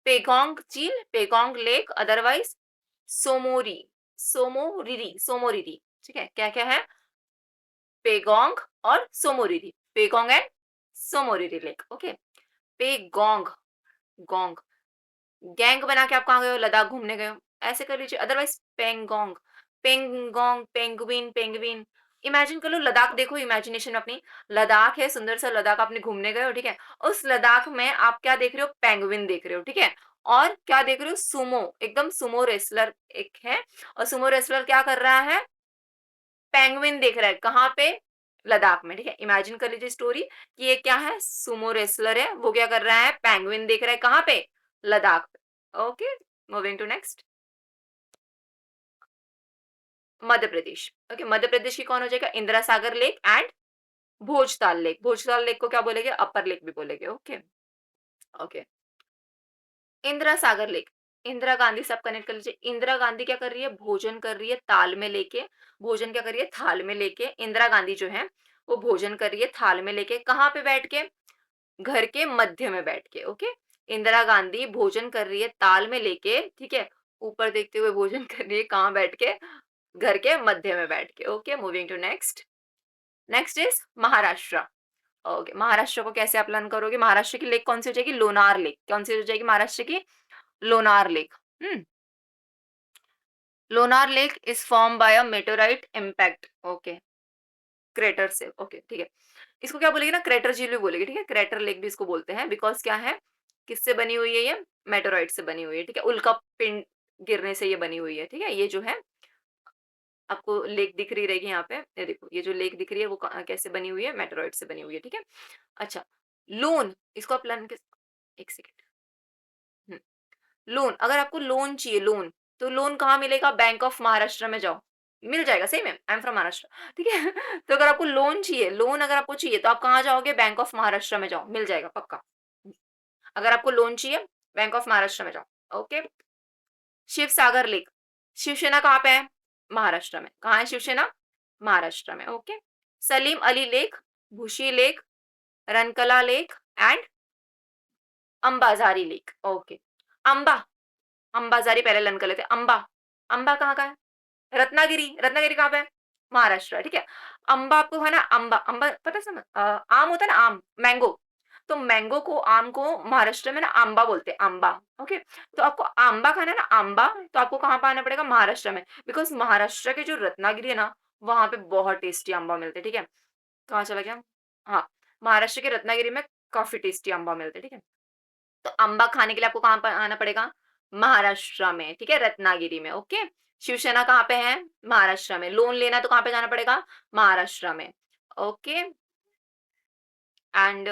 पेगोंग झील, पेगोंग लेक, अदरवाइज़ सोमोरी, सोमोरिरी, ठीक है? क्या-क्या है? पेगोंग और Tsomoriri, Pangong and Tsomoriri lake, okay? Pangong, gong, gang बना के आप कहाँ गए हो? लद्दाख घूमने गए हो, ऐसे कर लीजिए। Otherwise Pangong, Pangong, penguin, penguin, imagine कर लो, लद्दाख देखो इमेजिनेशन में अपनी, लद्दाख है, सुंदर सा लद्दाख आपने घूमने गए हो, ठीक है? उस लद्दाख में आप क्या देख रहे हो? पेंगुइन देख रहे हो, ठीक है? और क्या देख रहे हो? सुमो, एकदम सुमो रेसलर एक है और सुमो रेसलर क्या कर रहा है? पेंगुइन देख रहा है, कहाँ पे? लद्दाख में, ठीक है? इमेजिन कर लीजिए स्टोरी कि ये क्या है? सुमो रेसलर है, वो क्या कर रहा है? पेंगुइन देख रहा है, कहाँ पे? लद्दाख पे। Okay, moving to next. Madhya Pradesh, okay, Madhya Pradesh की कौन हो जाएगा? Indira Sagar lake and Bhojtal lake. Bhojtal lake को क्या बोलेंगे? अपर लेक भी बोलेंगे, okay, okay. Indira Sagar lake, Indira Gandhi से आप कनेक्ट कर लीजिए। इंदिरा गांधी क्या कर रही है? भोजन कर रही है ताल में लेके, भोजन क्या कर रही है? थाल में लेके। इंदिरा गांधी जो है वो भोजन कर रही है थाल में लेके, कहाँ पे बैठ के? घर के मध्य में बैठ के, ओके? इंदिरा गांधी भोजन कर रही है ताल में लेके, ठीक है? ऊपर देखते हुए भोजन कर रही है, कहाँ बैठ के? घर के मध्य में बैठ के, okay, moving to next. Next is Maharashtra. Okay, Maharashtra को कैसे आप लर्न करोगे? महाराष्ट्र की लेक कौन सी हो जाएगी? लोनार लेक। कौन सी हो जाएगी महाराष्ट्र की? Lonar lake. Lonar lake is form by a meteorite impact, okay, crater से, ओके, ठीक है। इसको क्या बोलेगी ना? क्रेटर झील भी बोलेगी, ठीक है? क्रेटर लेक भी इसको बोलते हैं, बिकॉज क्या है? किससे बनी हुई है ये? मेटेओराइट से बनी हुई है, ठीक है? उल्का पिंड गिरने से ये बनी हुई है, ठीक है? ये जो है आपको लेक दिख रही रहेगी यहाँ पे, ये देखो, ये जो लेक दिख रही है वो कैसे बनी हुई है? मेटेओराइट से बनी हुई है, ठीक है? अच्छा, लोन, इसको आप लर्न, एक सेकेंड। लोन, अगर आपको लोन चाहिए, लोन, तो लोन कहाँ मिलेगा? बैंक ऑफ महाराष्ट्र में जाओ, मिल जाएगा, सही में, आई एम फ्रॉम महाराष्ट्र, ठीक है? तो अगर आपको लोन चाहिए, लोन अगर आपको चाहिए तो आप कहाँ जाओगे? बैंक ऑफ महाराष्ट्र में जाओ, मिल जाएगा पक्का। अगर आपको लोन चाहिए, बैंक ऑफ महाराष्ट्र में जाओ, ओके। शिव सागर लेक, शिवसेना कहाँ पे है? महाराष्ट्र में। कहाँ है शिवसेना? महाराष्ट्र में, okay. Salim Ali lake, Bhushi lake, Rankala lake and Ambazari lake, okay. Amba, Ambazari पहले लर्न कर लेते हैं। अंबा, अंबा कहाँ का है? रत्नागिरी, रत्नागिरी कहाँ पे है? महाराष्ट्र, ठीक है? अंबा आपको है ना, अंबा, अंबा पता है समझ, आम होता है ना, आम, मैंगो, तो मैंगो को, आम को महाराष्ट्र में ना आंबा बोलते हैं, आंबा, ओके? तो आपको आंबा खाना है ना, आंबा, तो आपको कहाँ पे आना पड़ेगा? महाराष्ट्र में, बिकॉज महाराष्ट्र के जो रत्नागिरी है ना, वहां पे बहुत टेस्टी आंबा मिलते हैं, ठीक है? कहाँ चला गया? हाँ, महाराष्ट्र के रत्नागिरी में काफी टेस्टी आंबा मिलते हैं, ठीक है? तो अम्बा खाने के लिए आपको कहाँ पर आना पड़ेगा? महाराष्ट्र में, ठीक है? रत्नागिरी में, ओके। शिवसेना कहाँ पे है? महाराष्ट्र में। लोन लेना तो कहाँ पे जाना पड़ेगा? महाराष्ट्र में, okay. And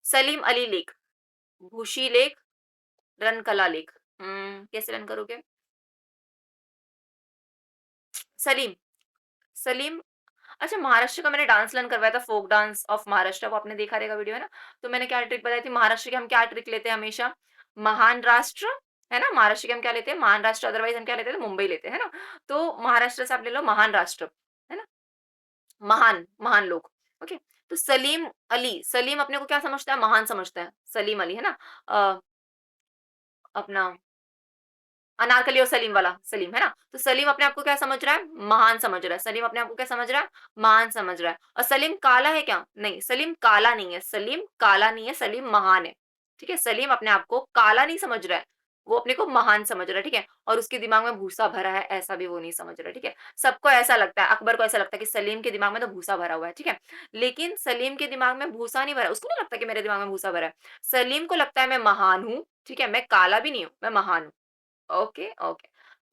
Salim Ali lake, Bhushi lake, Rankala lake, कैसे रन करोगे? सलीम, सलीम, अच्छा, महाराष्ट्र का मैंने डांस लर्न करवाया था, फोक डांस ऑफ महाराष्ट्र, वो आपने देखा रहेगा वीडियो, है ना? तो मैंने क्या ट्रिक बताई थी महाराष्ट्र की? हम क्या ट्रिक लेते हैं हमेशा? महान राष्ट्र, है ना? महाराष्ट्र के हम क्या लेते हैं? महान राष्ट्र, अदरवाइज हम क्या लेते हैं? मुंबई लेते हैं, है ना? तो महाराष्ट्र से आप ले लो महान राष्ट्र, है ना? महान, महान लोग, ओके। तो सलीम अली, सलीम अपने को क्या समझता है? महान समझता है, सलीम अली, है ना? अपना अनारकली और सलीम वाला सलीम, है ना? तो सलीम अपने आप को क्या समझ रहा है? महान समझ रहा है। सलीम अपने आप को क्या समझ रहा है? महान समझ रहा है। और सलीम काला है क्या? नहीं, सलीम काला नहीं है, सलीम काला नहीं है, सलीम महान है, ठीक है? सलीम अपने आप को काला नहीं समझ रहा है, वो अपने को महान समझ रहा है, ठीक है? और उसके दिमाग में भूसा भरा है, ऐसा भी वो नहीं समझ रहा है, ठीक है? सबको ऐसा लगता है, अकबर को ऐसा लगता है कि सलीम के दिमाग में तो भूसा भरा हुआ है, ठीक है? लेकिन सलीम के दिमाग में भूसा नहीं भरा, उसको नहीं लगता कि मेरे दिमाग में भूसा भरा है। सलीम को लगता है मैं महान हूँ, ठीक है? मैं काला भी नहीं हूँ, मैं महान हूँ। Okay, okay.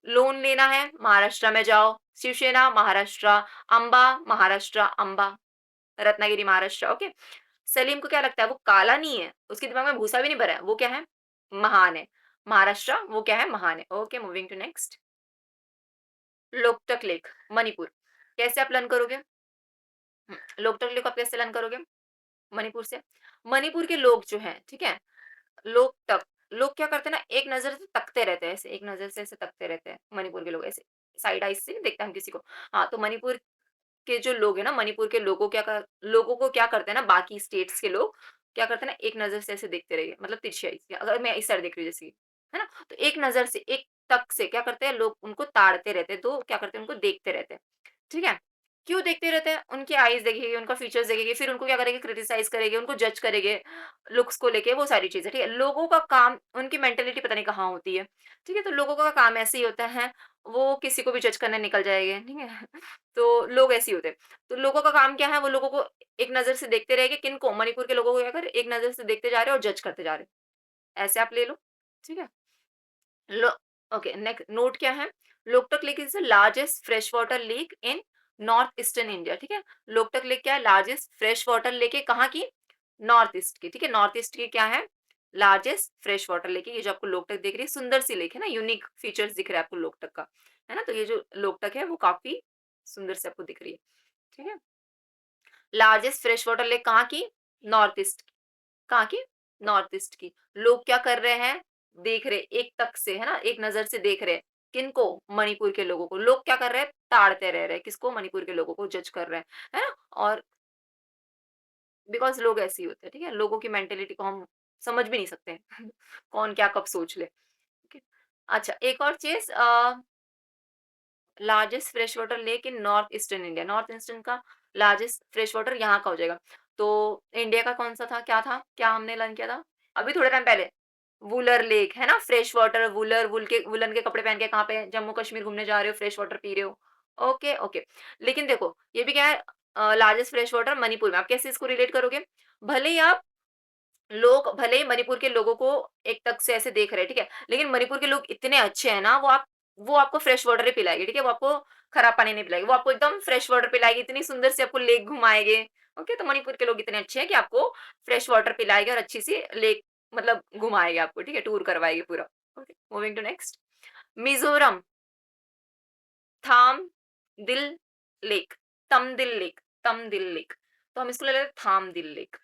लोन लेना है, महाराष्ट्र में जाओ, शिवसेना महाराष्ट्र, अंबा महाराष्ट्र, अंबा, रत्नागिरी महाराष्ट्र, ओके। सलीम को क्या लगता है? वो काला नहीं है, उसके दिमाग में भूसा भी नहीं भरा है, वो क्या है? महान है। महाराष्ट्र वो क्या है? महान है, okay, moving to next. Loktak lake, Manipur, कैसे आप लर्न करोगे? लोकटक लेक आप कैसे लर्न करोगे? मणिपुर से। मणिपुर के लोग जो हैं, ठीक है, लोग तक, लोग क्या करते हैं ना, एक नजर से तकते रहते हैं, ऐसे एक नजर से ऐसे तकते रहते हैं मणिपुर के लोग, ऐसे साइड आइज से नहीं देखते हम किसी को। हाँ, तो मणिपुर के जो लोग हैं ना, मणिपुर के लोगों क्या कर, लोगों को क्या करते हैं ना, बाकी स्टेट्स के लोग क्या करते हैं ना, एक नज़र से ऐसे देखते रहिए, मतलब तिरछी आई से, अगर मैं इस साइड देख रही हूँ जैसे कि, है ना? तो एक नज़र से, एक टक से क्या करते हैं लोग उनको ताड़ते रहते हैं, तो क्या करते हैं उनको देखते रहते हैं, ठीक है? क्यों देखते रहते हैं? उनकी आईज़ देखेंगे, उनका फीचर्स देखेंगे, फिर उनको क्या करेंगे क्रिटिसाइज़ करेंगे, उनको जज करेंगे, लुक्स को लेके वो सारी चीज़ें, ठीक है? लोगों का काम उनकी मेंटालिटी पता नहीं कहाँ होती है, ठीक है? तो लोगों का काम ऐसे ही होता है, वो किसी को भी जज करने निकल जाएँगे, ठीक है? तो लोग ऐसे ही होते हैं। तो लोगों का काम क्या है? वो लोगों को एक नज़र से देखते रहेंगे, किनको? मणिपुर के लोगों को क्या कर एक नज़र से देखते जा रहे हैं और जज करते जा रहे हैं। ऐसे आप ले लो, ठीक है? लो ओके नेक्स्ट नोट क्या है? Loktak lake is the largest fresh water lake in north eastern India, ठीक है? लोकटक लेक क्या है? लार्जेस्ट फ्रेश वाटर लेक है कहाँ की? नॉर्थ ईस्ट की, ठीक है? नॉर्थ ईस्ट की क्या है? लार्जेस्ट फ्रेश वाटर लेक है। ये जो आपको लोकटक दिख रही है, सुंदर सी लेक है ना, यूनिक फीचर्स दिख रहा है आपको लोकटक का, है ना? तो ये जो लोकटक है वो काफ़ी सुंदर से आपको दिख रही है, ठीक है? लार्जेस्ट फ्रेश वाटर लेक कहाँ की? नॉर्थ ईस्ट की। कहाँ की? नॉर्थ ईस्ट की। लोग क्या कर रहे हैं? देख रहे, एक टक से, है ना? एक नज़र से देख रहे हैं। किनको? मणिपुर के लोगों को। लोग क्या कर रहे हैं? ताड़ते रह रहे हैं। किसको? मणिपुर के लोगों को जज कर रहे हैं, है ना? और बिकॉज़ लोग ऐसे ही होते हैं, ठीक है? लोगों की मेंटालिटी को हम समझ भी नहीं सकते हैं। कौन क्या कब सोच ले, ठीक है? अच्छा, एक और चीज़ largest fresh water lake in north eastern India. North eastern का लार्जेस्ट फ्रेश वाटर यहाँ का हो जाएगा। तो इंडिया का कौन-सा था? क्या था? क्या हमने लर्न किया था? अभी थोड़े टाइम पहले। वूलर लेक, है ना? फ्रेश वाटर वूलर वूलन के कपड़े पहन के कहाँ पे जम्मू कश्मीर घूमने जा रहे हो, फ्रेश वाटर पी रहे हो। Okay, okay. लेकिन देखो, ये भी क्या है लार्जेस्ट फ्रेश वाटर मणिपुर में। आप कैसे इसको रिलेट करोगे? भले ही आप लोग भले ही मणिपुर के लोगों को एक टक से ऐसे देख रहे हैं, ठीक है? लेकिन मणिपुर के लोग इतने अच्छे हैं ना, वो आपको फ्रेश वाटर ही पिलाएँगे, ठीक है? वो आपको खराब पानी नहीं पिलाएँगे। वो आपको एकदम फ्रेश वाटर पिलाएँगे, इतनी सुंदर से आपको लेक घुमाएँगे, ओके? तो मणिपुर के लोग इतने अच्छे हैं कि आपको फ्रेश वाटर पिलाएँगे और अच्छी-सी लेक मतलब घुमाएँगे आपको, ठीक है? टूर करवाएँगे पूरा। Okay, moving to next. Mizoram, Tamdil lake, Tamdil lake, Tamdil lake. तो हम इसको ले लेते हैं थामदिल लेक।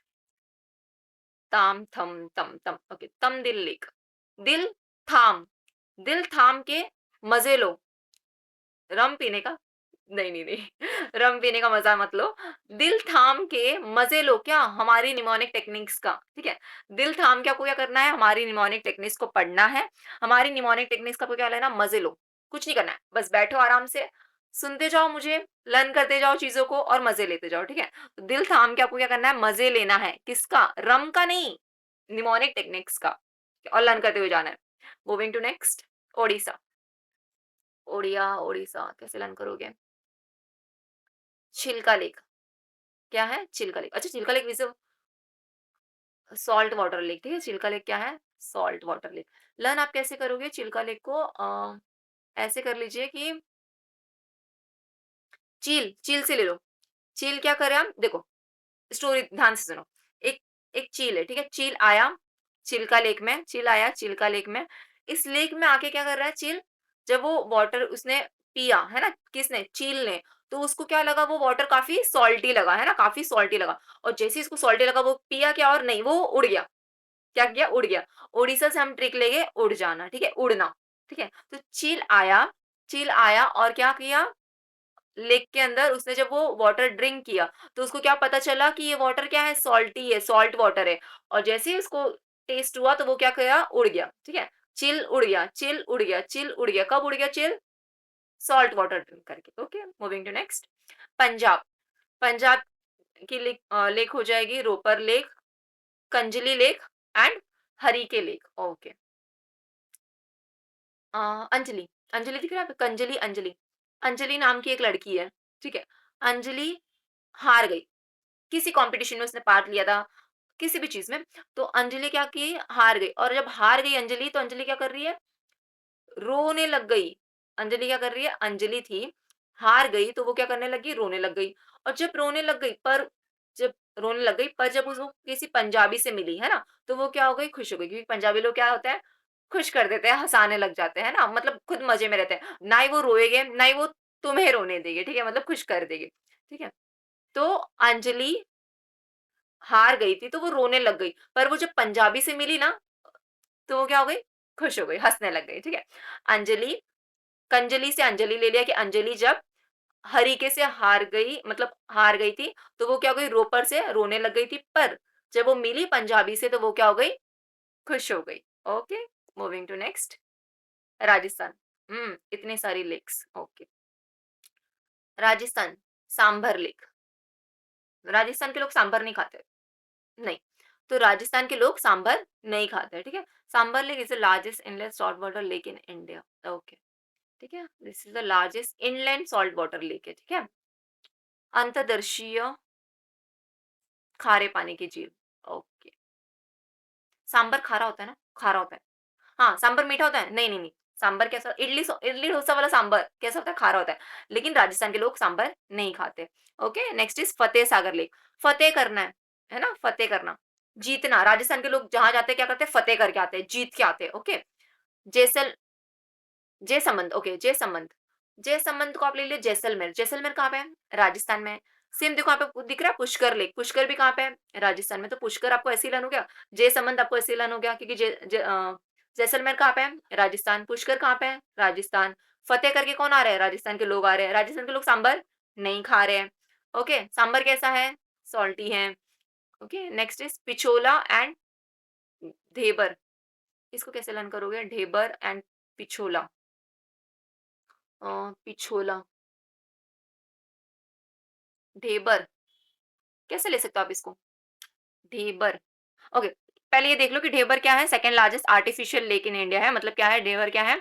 ताम थम तम तम ओके तम दिल लेक दिल थाम दिल थाम के मजे लो रम पीने का नहीं नहीं नहीं रम पीने का मजा मत लो दिल थाम के मजे लो क्या हमारी निमोनिक टेक्निक्स का ठीक है दिल थाम के आपको क्या करना है हमारी निमोनिक टेक्निक्स को पढ़ना है हमारी निमोनिक टेक्निक्स का आपको क्या लेना मजे लो कुछ नहीं करना है बस बैठो आराम से सुनते जाओ मुझे लर्न करते जाओ चीजों को और मजे लेते जाओ ठीक है तो दिल थाम के आपको क्या करना है मजे लेना है किसका रम का नहीं निमोनिक टेक्निक्स का और लर्न करते हुए जाना है moving to next Odisha Odia Odisha कैसे लर्न करोगे चिल्का लेक क्या है चिल्का लेक अच्छा Chilika lake was salt water lake ठीक है चिल्का लेक क्या है सॉल्ट वाटर लेक लर्न आप कैसे करोगे चिल्का लेक को ऐसे कर लीजिए कि चील चील से ले लो चील क्या करे हम देखो स्टोरी ध्यान से सुनो एक एक चील है ठीक है चील आया चिल्का लेक में चील आया चिल्का लेक में इस लेक में आके क्या कर रहा है चील जब वो वाटर उसने पिया है ना किसने चील ने तो उसको क्या लगा वो वाटर काफी सॉल्टी लगा है ना काफी सॉल्टी लगा और जैसे ही इसको सॉल्टी लगा वो पिया क्या और नहीं वो उड़ गया क्या किया उड़ गया उड़ीसा से हम ट्रिक लेंगे उड़ जाना ठीक है उड़ना ठीक है तो चील आया और क्या किया लेक के अंदर उसने जब वो वाटर ड्रिंक किया तो उसको क्या पता चला कि ये वाटर क्या है सॉल्टी है सॉल्ट वाटर है और जैसे ही उसको टेस्ट हुआ तो वो क्या किया उड़ गया ठीक है चिल उड़ गया चिल उड़ गया चिल उड़ गया कब उड़ गया चिल सॉल्ट वाटर ड्रिंक करके okay moving to next Punjab Punjab की लेक हो जाएगी Ropar lake Kanjli lake and Harike lake okay Anjali Anjali दिख रहा है कंजली अंजलि अंजलि नाम की एक लड़की है ठीक है अंजलि हार गई किसी कंपटीशन में उसने पार्ट लिया था किसी भी चीज में तो अंजलि क्या की हार गई और जब हार गई अंजलि तो अंजलि क्या कर रही है रोने लग गई अंजलि क्या कर रही है अंजलि थी हार गई तो वो क्या करने लगी रोने लग गई और जब रोने लग गई पर जब रोने लग गई पर जब उसको किसी पंजाबी से मिली है ना तो वो क्या हो गई खुश हो गई क्योंकि पंजाबी लोग क्या होते हैं खुश कर देते हैं हंसाने लग जाते हैं ना मतलब खुद मजे में रहते हैं ना ही वो रोएंगे ना ही वो तुम्हें रोने देंगे ठीक है मतलब खुश कर देंगे ठीक है तो अंजलि हार गई थी तो वो रोने लग गई पर वो जब पंजाबी से मिली ना तो वो क्या हो गई खुश हो गई हंसने लग गई ठीक है अंजलि कंजली से अंजलि ले लिया कि अंजलि जब हरीके से हार गई मतलब हार गई थी तो वो क्या हो गई रोपर से रोने लग गई थी पर जब वो मिली पंजाबी से तो वो क्या हो गई? खुश हो गई। Okay, moving to next. Rajasthan. इतनी सारी lakes. Okay. Rajasthan, Sambhar lake. Rajasthan के लोग सांभर नहीं खाते। नहीं। तो राजस्थान के लोग सांभर नहीं खाते, ठीक है? Sambar lake is the largest inland salt water lake in India. Okay, ठीक है? This is the largest inland salt water lake है, ठीक है? अंतर्देशीय खारे पानी की झील। ओके। सांभर खारा होता है ना? खारा होता है। हाँ, सांभर मीठा होता है? नहीं, नहीं, नहीं। सांभर कैसा, इडली डोसा वाला सांभर कैसा होता है? खारा होता है। लेकिन राजस्थान के लोग सांभर नहीं खाते। Okay, next is Fateh Sagar lake. फतेह करना है ना? फतेह करना, जीतना। राजस्थान के लोग जहाँ जाते हैं क्या करते हैं? फतेह करके आते हैं, जीत के आते हैं। ओके। जैसल जयसमंद, ओके, जयसमंद। जयसमंद को आप ले लीजिए जैसलमेर। जैसलमेर कहाँ पे है? राजस्थान में है। सेम देखो यहाँ पे दिख रहा है पुष्कर लेक। पुष्कर भी कहाँ पे है? राजस्थान में। तो पुष्कर आपको ऐसे ही लन हो गया। जयसमंद आपको ऐसे ही लन हो गया क्योंकि जैसलमेर कहाँ पे है? राजस्थान। पुष्कर कहाँ पे है? राजस्थान। फतेह करके कौन आ रहा है? राजस्थान के लोग आ रहे हैं। राजस्थान के लोग सांबर नहीं खा रहे हैं। ओके, सांबर कैसा है? सॉल्टी है। Okay, next is Pichola and Dhebar. इसको कैसे लर्न करोगे? ढेबर एंड पिछोला। पिछोला, ढेबर, कैसे ले सकते हो आप इसको? ढेबर। ओके, पहले ये देख लो कि ढेबर क्या है? Second largest artificial lake in India है। मतलब क्या है? ढेबर क्या है?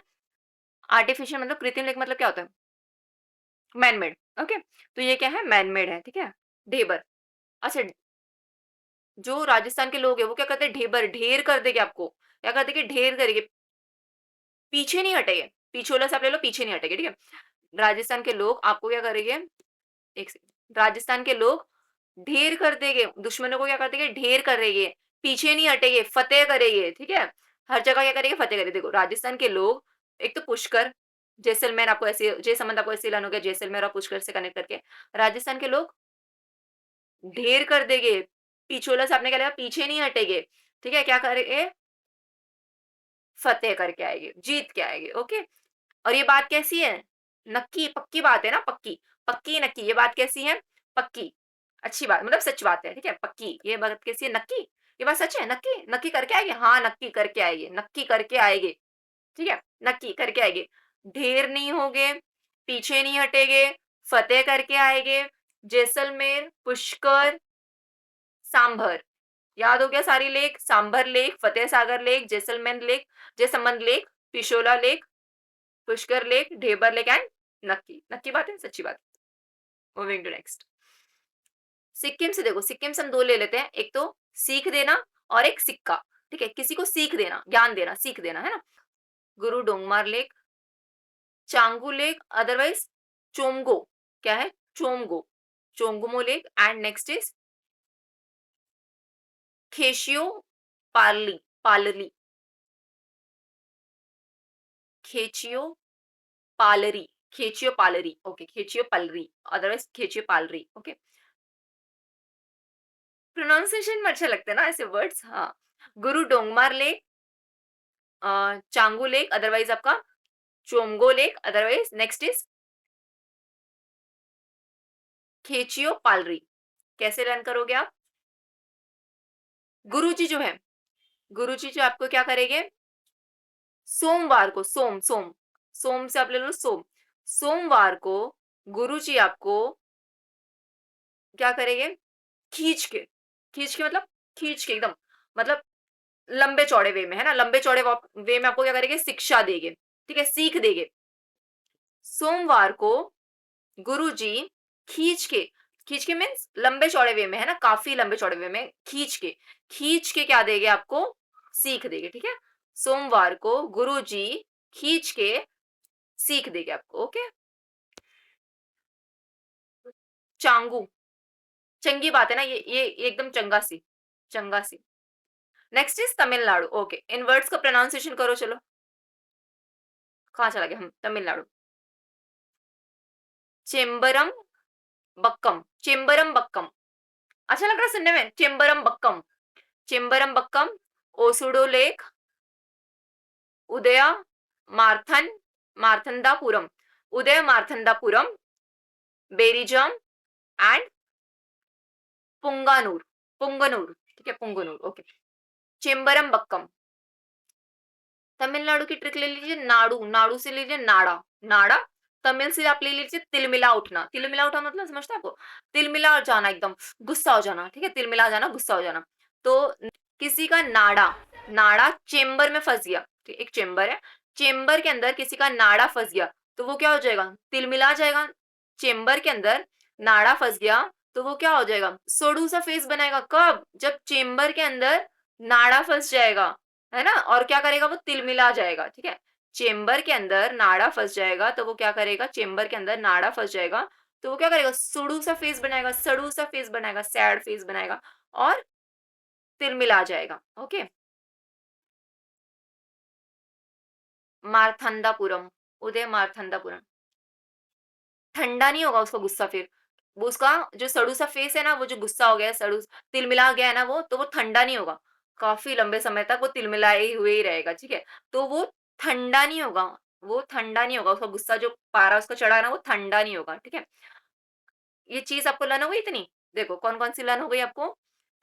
आर्टिफिशियल मतलब कृत्रिम लेक, मतलब क्या होता है? Man made. ओके, तो ये क्या है? मैन मेड है, ठीक है? ढेबर। अच्छा, जो राजस्थान के लोग हैं वो क्या करते हैं? ढेबर, ढेर कर देंगे आपको। क्या कर देंगे? ढेर करेंगे, पीछे नहीं हटेंगे। पिछोला से आप ले लो, पीछे नहीं हटेंगे, ठीक है? राजस्थान के लोग आपको क्या करेंगे? एक सेकंड। राजस्थान के लोग ढेर कर देंगे, दुश्मनों को क्या कर देंगे? ढेर कर देंगे, पीछे नहीं हटेंगे, फतेह करेंगे, ठीक है? हर जगह क्या करेंगे? फतेह करेंगे। देखो राजस्थान के लोग, एक तो पुष्कर, जैसलमेर आपको ऐसे, जयसमंद आपको ऐसे ऐलान हो गया जैसलमेर और पुष्कर से कनेक्ट करके। राजस्थान के लोग ढेर कर देंगे, पिछोला से आपने क्या लिया? पीछे नहीं हटेंगे, ठीक है? क्या करेंगे? फतेह करके आएंगे, जीत के आएंगे। ओके, और ये बात कैसी है? नक्की पक्की बात है ना? पक्की, पक्की नक्की, ये बात कैसी है? पक्की, अच्छी बात, मतलब सच बात है, ठीक है? पक्की, ये बात कैसी है? नक्की, ये बात सच है। नक्की, नक्की करके आएंगे। हाँ, नक्की करके आएंगे, नक्की करके आएंगे, ठीक है? नक्की करके आएंगे। ढेर नहीं होगे, पीछे नहीं हटेंगे, फतेह करके आएंगे। जैसलमेर, पुष्कर, सांभर, याद हो गया सारी lake? Sambhar lake, Fateh Sagar lake, Jaisalmer lake, Jaisamand lake, Pichola lake, Pushkar lake, Dhebar lake and Nakki. Nakki बात है, सच्ची बात। Moving to next. सिक्किम से देखो, सिक्किम से हम दो ले लेते हैं, एक तो सीख देना और एक सिक्का, ठीक है? किसी को सीख देना, ज्ञान देना, सीख देना, है ना? Guru Dongmar lake, Changu lake, otherwise Tsomgo, क्या है? Tsomgo, Tsongmo lake and next is Khecheo Palri, Palri, Khecheo Palri, Khecheo Palri, okay, Khecheo Palri, otherwise Khecheo Palri. Okay, pronunciation में अच्छा लगता है ना ऐसे वर्ड्स? हाँ। Guru Dongmar lake, Changu lake, otherwise आपका Tsomgo lake, otherwise next is Khecheo Palri. कैसे लर्न करोगे आप? गुरुजी जो है, गुरुजी जो आपको क्या करेंगे? सोमवार को, सोम सोम, सोम से आप ले लो सोम, सोमवार को गुरुजी आपको क्या करेंगे? खींच के, खींच के मतलब खींच के एकदम, मतलब लंबे चौड़े वे में, है ना? लंबे चौड़े वे में आपको क्या करेंगे? शिक्षा देंगे, ठीक है? सीख देंगे। सोमवार को गुरुजी खींच के, खींच के मीन्स लंबे चौड़े वे में, है ना? काफी लंबे चौड़े वे में खींच के, खींच के क्या देंगे आपको? सीख देंगे, ठीक है? सोमवार को गुरुजी खींच के सीख देंगे आपको। ओके, चांगू, चंगी बात है ना? ये एकदम चंगा सी, चंगा सी। Next is Tamil Nadu. ओके, इन वर्ड्स का प्रोनाउंसिएशन करो, चलो। कहाँ चला गया? हम तमिलनाडु। चेम्बरम बक्कम, चेम्बरम बक्कम, अच्छा लग रहा है सुनने में? चेम्बरम बक्कम, चेम्बरम बक्कम, ओसुडो लेक, उदया मार्थन, मार्थंदापुरम, उदय मार्थंदापुरम, बेरिजम एंड पुंगानूर, पुंगनूर, ठीक है, पुंगनुर, ओके। चेम्बरम बक्कम, तमिलनाडु की ट्रिक ले लीजिए, नाडु, नाडु से लीजिए नाड़ा, नाड़ा, तमिल से आप ले लीजिए तिलमिला उठना, तिलमिला उठा मतलब समझते हैं आपको? तिलमिला जाना एकदम, गुस्सा हो जाना, ठीक है? तिलमिला जाना, गुस्सा हो जाना। तो किसी का नाड़ा, नाड़ा चेंबर में फँस गया, ठीक, एक चेंबर है, चेंबर के अंदर किसी का नाड़ा फँस गया, तो वो क्या हो जाएगा? तिलमिला जाएगा। चेंबर के अंदर नाड़ा फँस गया, तो वो क्या हो जाएगा? सोडू सा फेस बनाएगा, कब? जब चेंबर के अंदर नाड़ा फँस जाएगा। है ना? और क्या करेगा वो? तिलमिला जाएगा, ठीक है? चेंबर के अंदर नाड़ा फँस जाएगा तो वो क्या करेगा? चेंबर के अंदर नाड़ा फँस जाएगा तो वो क्या करेगा? सुडू सा फेस बनाएगा, सड़ू सा फेस बनाएगा, सैड फेस बनाएगा और तिलमिला जाएगा। ओके? मार्थंडापुरम, उदय मार्थंडापुरम। ठंडा नहीं होगा उसका गुस्सा फिर। वो उसका जो सड़ू सा फेस है ना, वो जो गुस्सा हो गया है, सड़ू तिलमिला गया है ना वो, तो वो ठंडा नहीं होगा। काफ़ी लंबे समय तक वो तिलमिलाए हुए ही रहेगा, ठीक है? तो वो ठंडा नहीं होगा, वो ठंडा नहीं होगा, उसका गुस्सा जो पारा उसको चढ़ा है ना, वो ठंडा नहीं होगा, ठीक है? ये चीज़ आपको लर्न हो गई इतनी? देखो कौन-कौन सी लर्न हो गई आपको?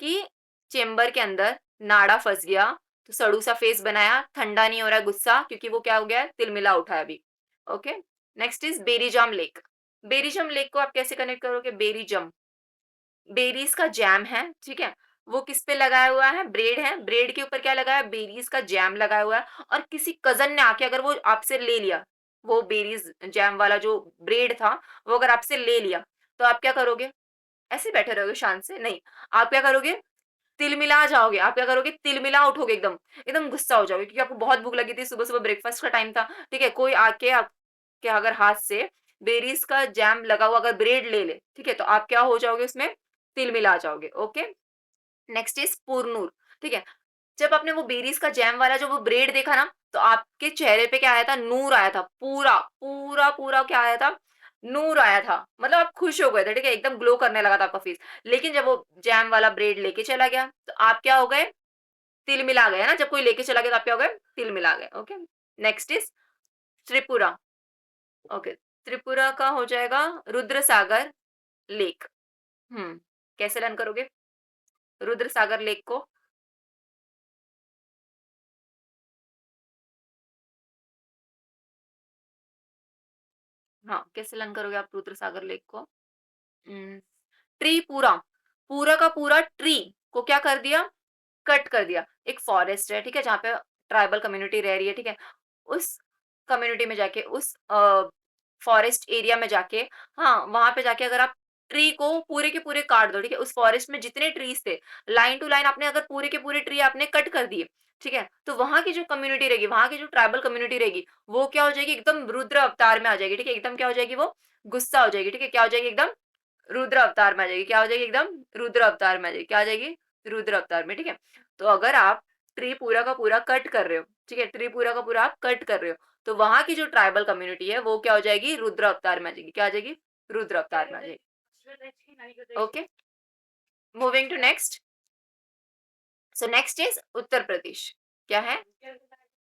कि चेंबर के अंदर नाड़ा फँस गया, तो सड़ू सा फेस बनाया, ठंडा नहीं हो रहा है गुस्सा क्योंकि वो क्या हो गया है? तिलमिला उठा है अभी। Okay? Next is Berijam lake. Berijam lake को आप कैसे कनेक्ट करोगे? बेरीजम, बेरीज का जैम है, ठीक है? वो किस पे लगाया हुआ है? ब्रेड है, ब्रेड के ऊपर क्या लगाया है? बेरीज का जैम लगाया हुआ है और किसी कज़न ने आके अगर वो आपसे ले लिया, वो बेरीज जैम वाला जो ब्रेड था, वो अगर आपसे ले लिया, तो आप क्या करोगे? ऐसे ही बैठे रहोगे शांत से? नहीं, आप क्या करोगे? तिलमिला जाओगे, आप क्या करोगे? तिलमिला उठोगे एकदम, एकदम गुस्सा हो जाओगे क्योंकि आपको बहुत भूख लगी थी, सुबह-सुबह ब्रेकफास्ट का टाइम था, ठीक है? कोई आके आपके अगर हाथ से बेरीज़ का जैम लगा हुआ अगर ब्रेड ले ले, ठीक है? तो आप क्या हो जाओगे उसमें? तिलमिला जाओगे, ओके? नेक्स्ट इज़ पुरनूर, ठीक है? जब आपने वो बेरीज़ का जैम वाला जो वो ब्रेड देखा ना, तो आपके चेहरे पे क्या आया था? नूर आया था, पूरा, पूरा क्या आया था? नूर आया था। मतलब आप खुश हो गए थे, ठीक है? एकदम ग्लो करने लगा था आपका फेस। लेकिन जब वो जैम वाला ब्रेड लेके चला गया, तो आप क्या हो गए? तिलमिला गए, है ना? जब कोई लेके चला गया तो आप क्या हो गए? तिलमिला गए, okay? Next is Tripura, okay? Tripura का हो जाएगा रुद्रसागर लेक। कैसे लर्न करोगे रुद्रसागर लेक को? हाँ, कैसे लर्न करोगे आप रुद्रसागर लेक को? उम, ट्री पूरा, पूरा का पूरा ट्री को क्या कर दिया? कट कर दिया। एक फॉरेस्ट है, ठीक है? जहाँ पे ट्राइबल कम्युनिटी रह रही है, ठीक है? उस कम्युनिटी में जाके उस फॉरेस्ट एरिया में जाके हाँ, वहाँ पे जाके अगर आप ट्री को पूरे के पूरे काट दो, ठीक है? उस फॉरेस्ट में जितने ट्रीज़ थे, लाइन टू लाइन आपने अगर पूरे के पूरे ट्री आपने कट कर दिए, ठीक है? तो वहाँ की जो कम्युनिटी रहेगी, वहाँ की जो ट्राइबल कम्युनिटी रहेगी, वो क्या हो जाएगी? एकदम रुद्र अवतार में आ जाएगी, ठीक है? एकदम क्या हो जाएगी वो? गुस्सा हो जाएगी, ठीक है? क्या हो जाएगी एकदम? रुद्र अवतार में आ जाएगी, क्या हो जाएगी एकदम? रुद्र अवतार में आ जाएगी, क्या आ जाएगी? रुद्र अवतार में, ठीक है? तो अगर आप ट्री पूरा का पूरा कट कर रहे हो, ठीक है? ट्री पूरा का पूरा आप कट कर रहे हो, तो वहाँ की जो ट्राइबल कम्युनिटी है, वो क्या हो जाएगी? रुद्र अवतार में आ जाएगी, क्या आ जाएगी? रुद्र अवतार में आ जाएगी। Okay, moving to next. So next is Uttar Pradesh. क्या है?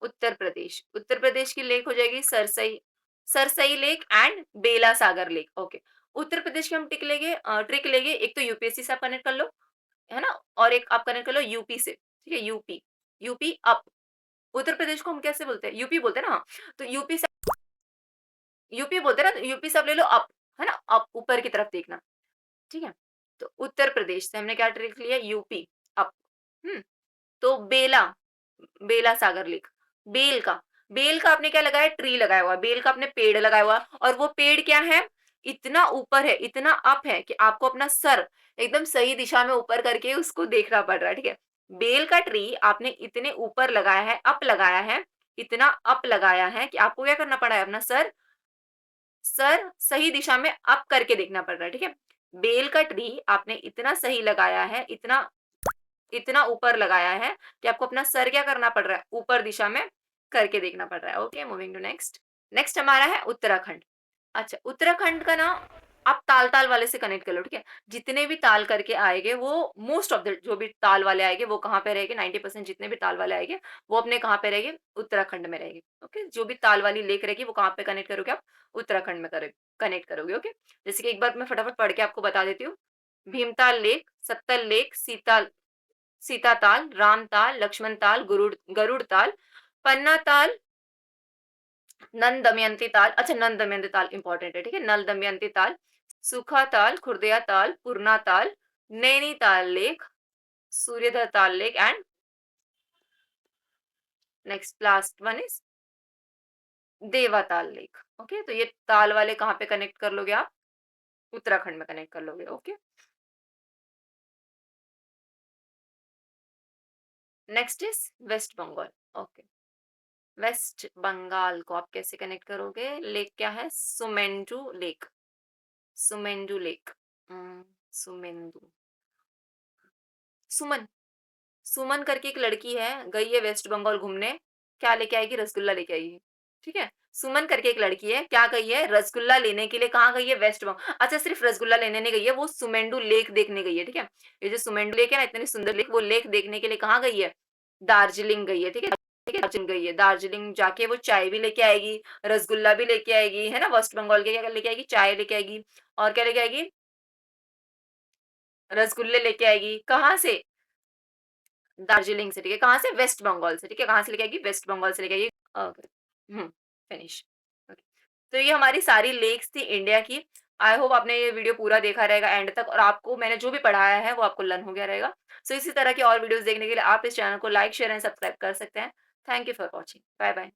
उत्तर प्रदेश। उत्तर प्रदेश की लेक हो जाएगी Sarsai, Sarsai lake and Bela Sagar lake, okay. Uttar Pradesh की हम ट्रिक लेंगे, एक तो यूपीएससी से आप कनेक्ट कर लो, है ना? और एक आप कनेक्ट कर लो यूपी से, ठीक है? UP, UP up. Uttar Pradesh को हम कैसे बोलते हैं? यूपी बोलते हैं ना, हाँ। तो यूपी बोलते हैं ना, तो यूपी से आप ले लो अप, है ना? अप, ऊपर की तरफ देखना, ठीक है? तो उत्तर प्रदेश से हमने क्या ट्रिक लिया? UP, up. हुँ, तो बेला, बेला सागर लेक, बेल का, बेल का आपने क्या लगाया? ट्री लगाया हुआ है, बेल का आपने पेड़ लगाया हुआ है और वो पेड़ क्या है? इतना ऊपर है, इतना अप है कि आपको अपना सर एकदम सही दिशा में ऊपर करके उसको देखना पड़ रहा है, ठीक है? बेल का ट्री आपने इतने ऊपर लगाया है, अप लगाया है, इतना अप लगाया है कि आपको क्या करना पड़ा है? अपना सर सर सही दिशा में अप करके देखना पड़ रहा है, ठीक है? बेल का ट्री आपने इतना सही लगाया है, इतना इतना ऊपर लगाया है कि आपको अपना सर क्या करना पड़ रहा है? ऊपर दिशा में करके देखना पड़ रहा है। Okay, moving to next. Next हमारा है उत्तराखंड। अच्छा, उत्तराखंड का ना आप ताल-ताल वाले से कनेक्ट कर लो, ठीक है? जितने भी ताल करके आएँगे वो मोस्ट ऑफ द जो भी ताल वाले आएँगे वो कहाँ पे रहेंगे? 90% जितने भी ताल वाले आएँगे, वो अपने कहाँ पे रहेंगे? उत्तराखंड में रहेंगे। ओके? जो भी ताल वाली लेक रहेगी वो कहाँ पे कनेक्ट करोगे आप? उत्तराखंड में कनेक्ट करोगे, ओके? जैसे कि एक बार मैं फटाफट पढ़ के आपको बता देती हूँ। भीमताल लेक, सत्तल लेक, सीताल सीता ताल, राम ताल, लक्ष्मण ताल, गरुड़ ताल, पन्ना ताल, नल दमयंती ताल, अच्छा नल दमयंती ताल इंपॉर्टेंट है, ठीक है? नल दमयंती ताल, सूखा ताल, खुर्दिया ताल, पूर्णा ताल, नैनीताल लेक, सूर्यधर ताल lake and next last one is देवा ताल लेक। ओके, तो ये ताल वाले कहाँ पे कनेक्ट कर लोगे आप? उत्तराखंड में कनेक्ट कर लोगे। Okay, next is West Bengal. Okay, West Bengal को आप कैसे कनेक्ट करोगे? लेक क्या है? सुमेंडू लेक, सुमेंडू लेक, सुमेंदु, सुमन, सुमन करके एक लड़की है, गई है वेस्ट बंगाल घूमने, क्या लेके आएगी? रसगुल्ला लेके आएगी, ठीक है? सुमन करके एक लड़की है, क्या गई है? रसगुल्ला लेने के लिए। कहाँ गई है? वेस्ट बंगाल। अच्छा, सिर्फ रसगुल्ला लेने नहीं गई है, वो सुमेंडू लेक देखने गई है, ठीक है? ये जो सुमेंडू लेक है ना, इतनी सुंदर लेक, वो लेक देखने के लिए कहाँ गई है? दार्जिलिंग गई है, ठीक है? ठीक है, दार्जिलिंग गई है। दार्जिलिंग जाके वो चाय भी लेके आएगी, रसगुल्ला भी लेके आएगी, है ना? वेस्ट बंगाल के क्या लेके आएगी? चाय लेके आएगी, और क्या लेके आएगी? रसगुल्ले लेके आएगी। कहाँ से? दार्जिलिंग से, ठीक है? कहाँ से? वेस्ट बंगाल से, ठीक है? कहाँ से लेके आएगी? वेस्ट बंगाल से लेके आएगी। Okay, finish. ओके, तो ये हमारी सारी लेक्स थी इंडिया की। आई होप आपने ये वीडियो पूरा देखा रहेगा एंड तक, और आपको मैंने जो भी पढ़ाया है वो आपको लर्न हो गया रहेगा। सो इसी तरह की और वीडियोज़ देखने के लिए आप इस चैनल को लाइक, शेयर एंड सब्सक्राइब कर सकते हैं। Thank you for watching. Bye bye.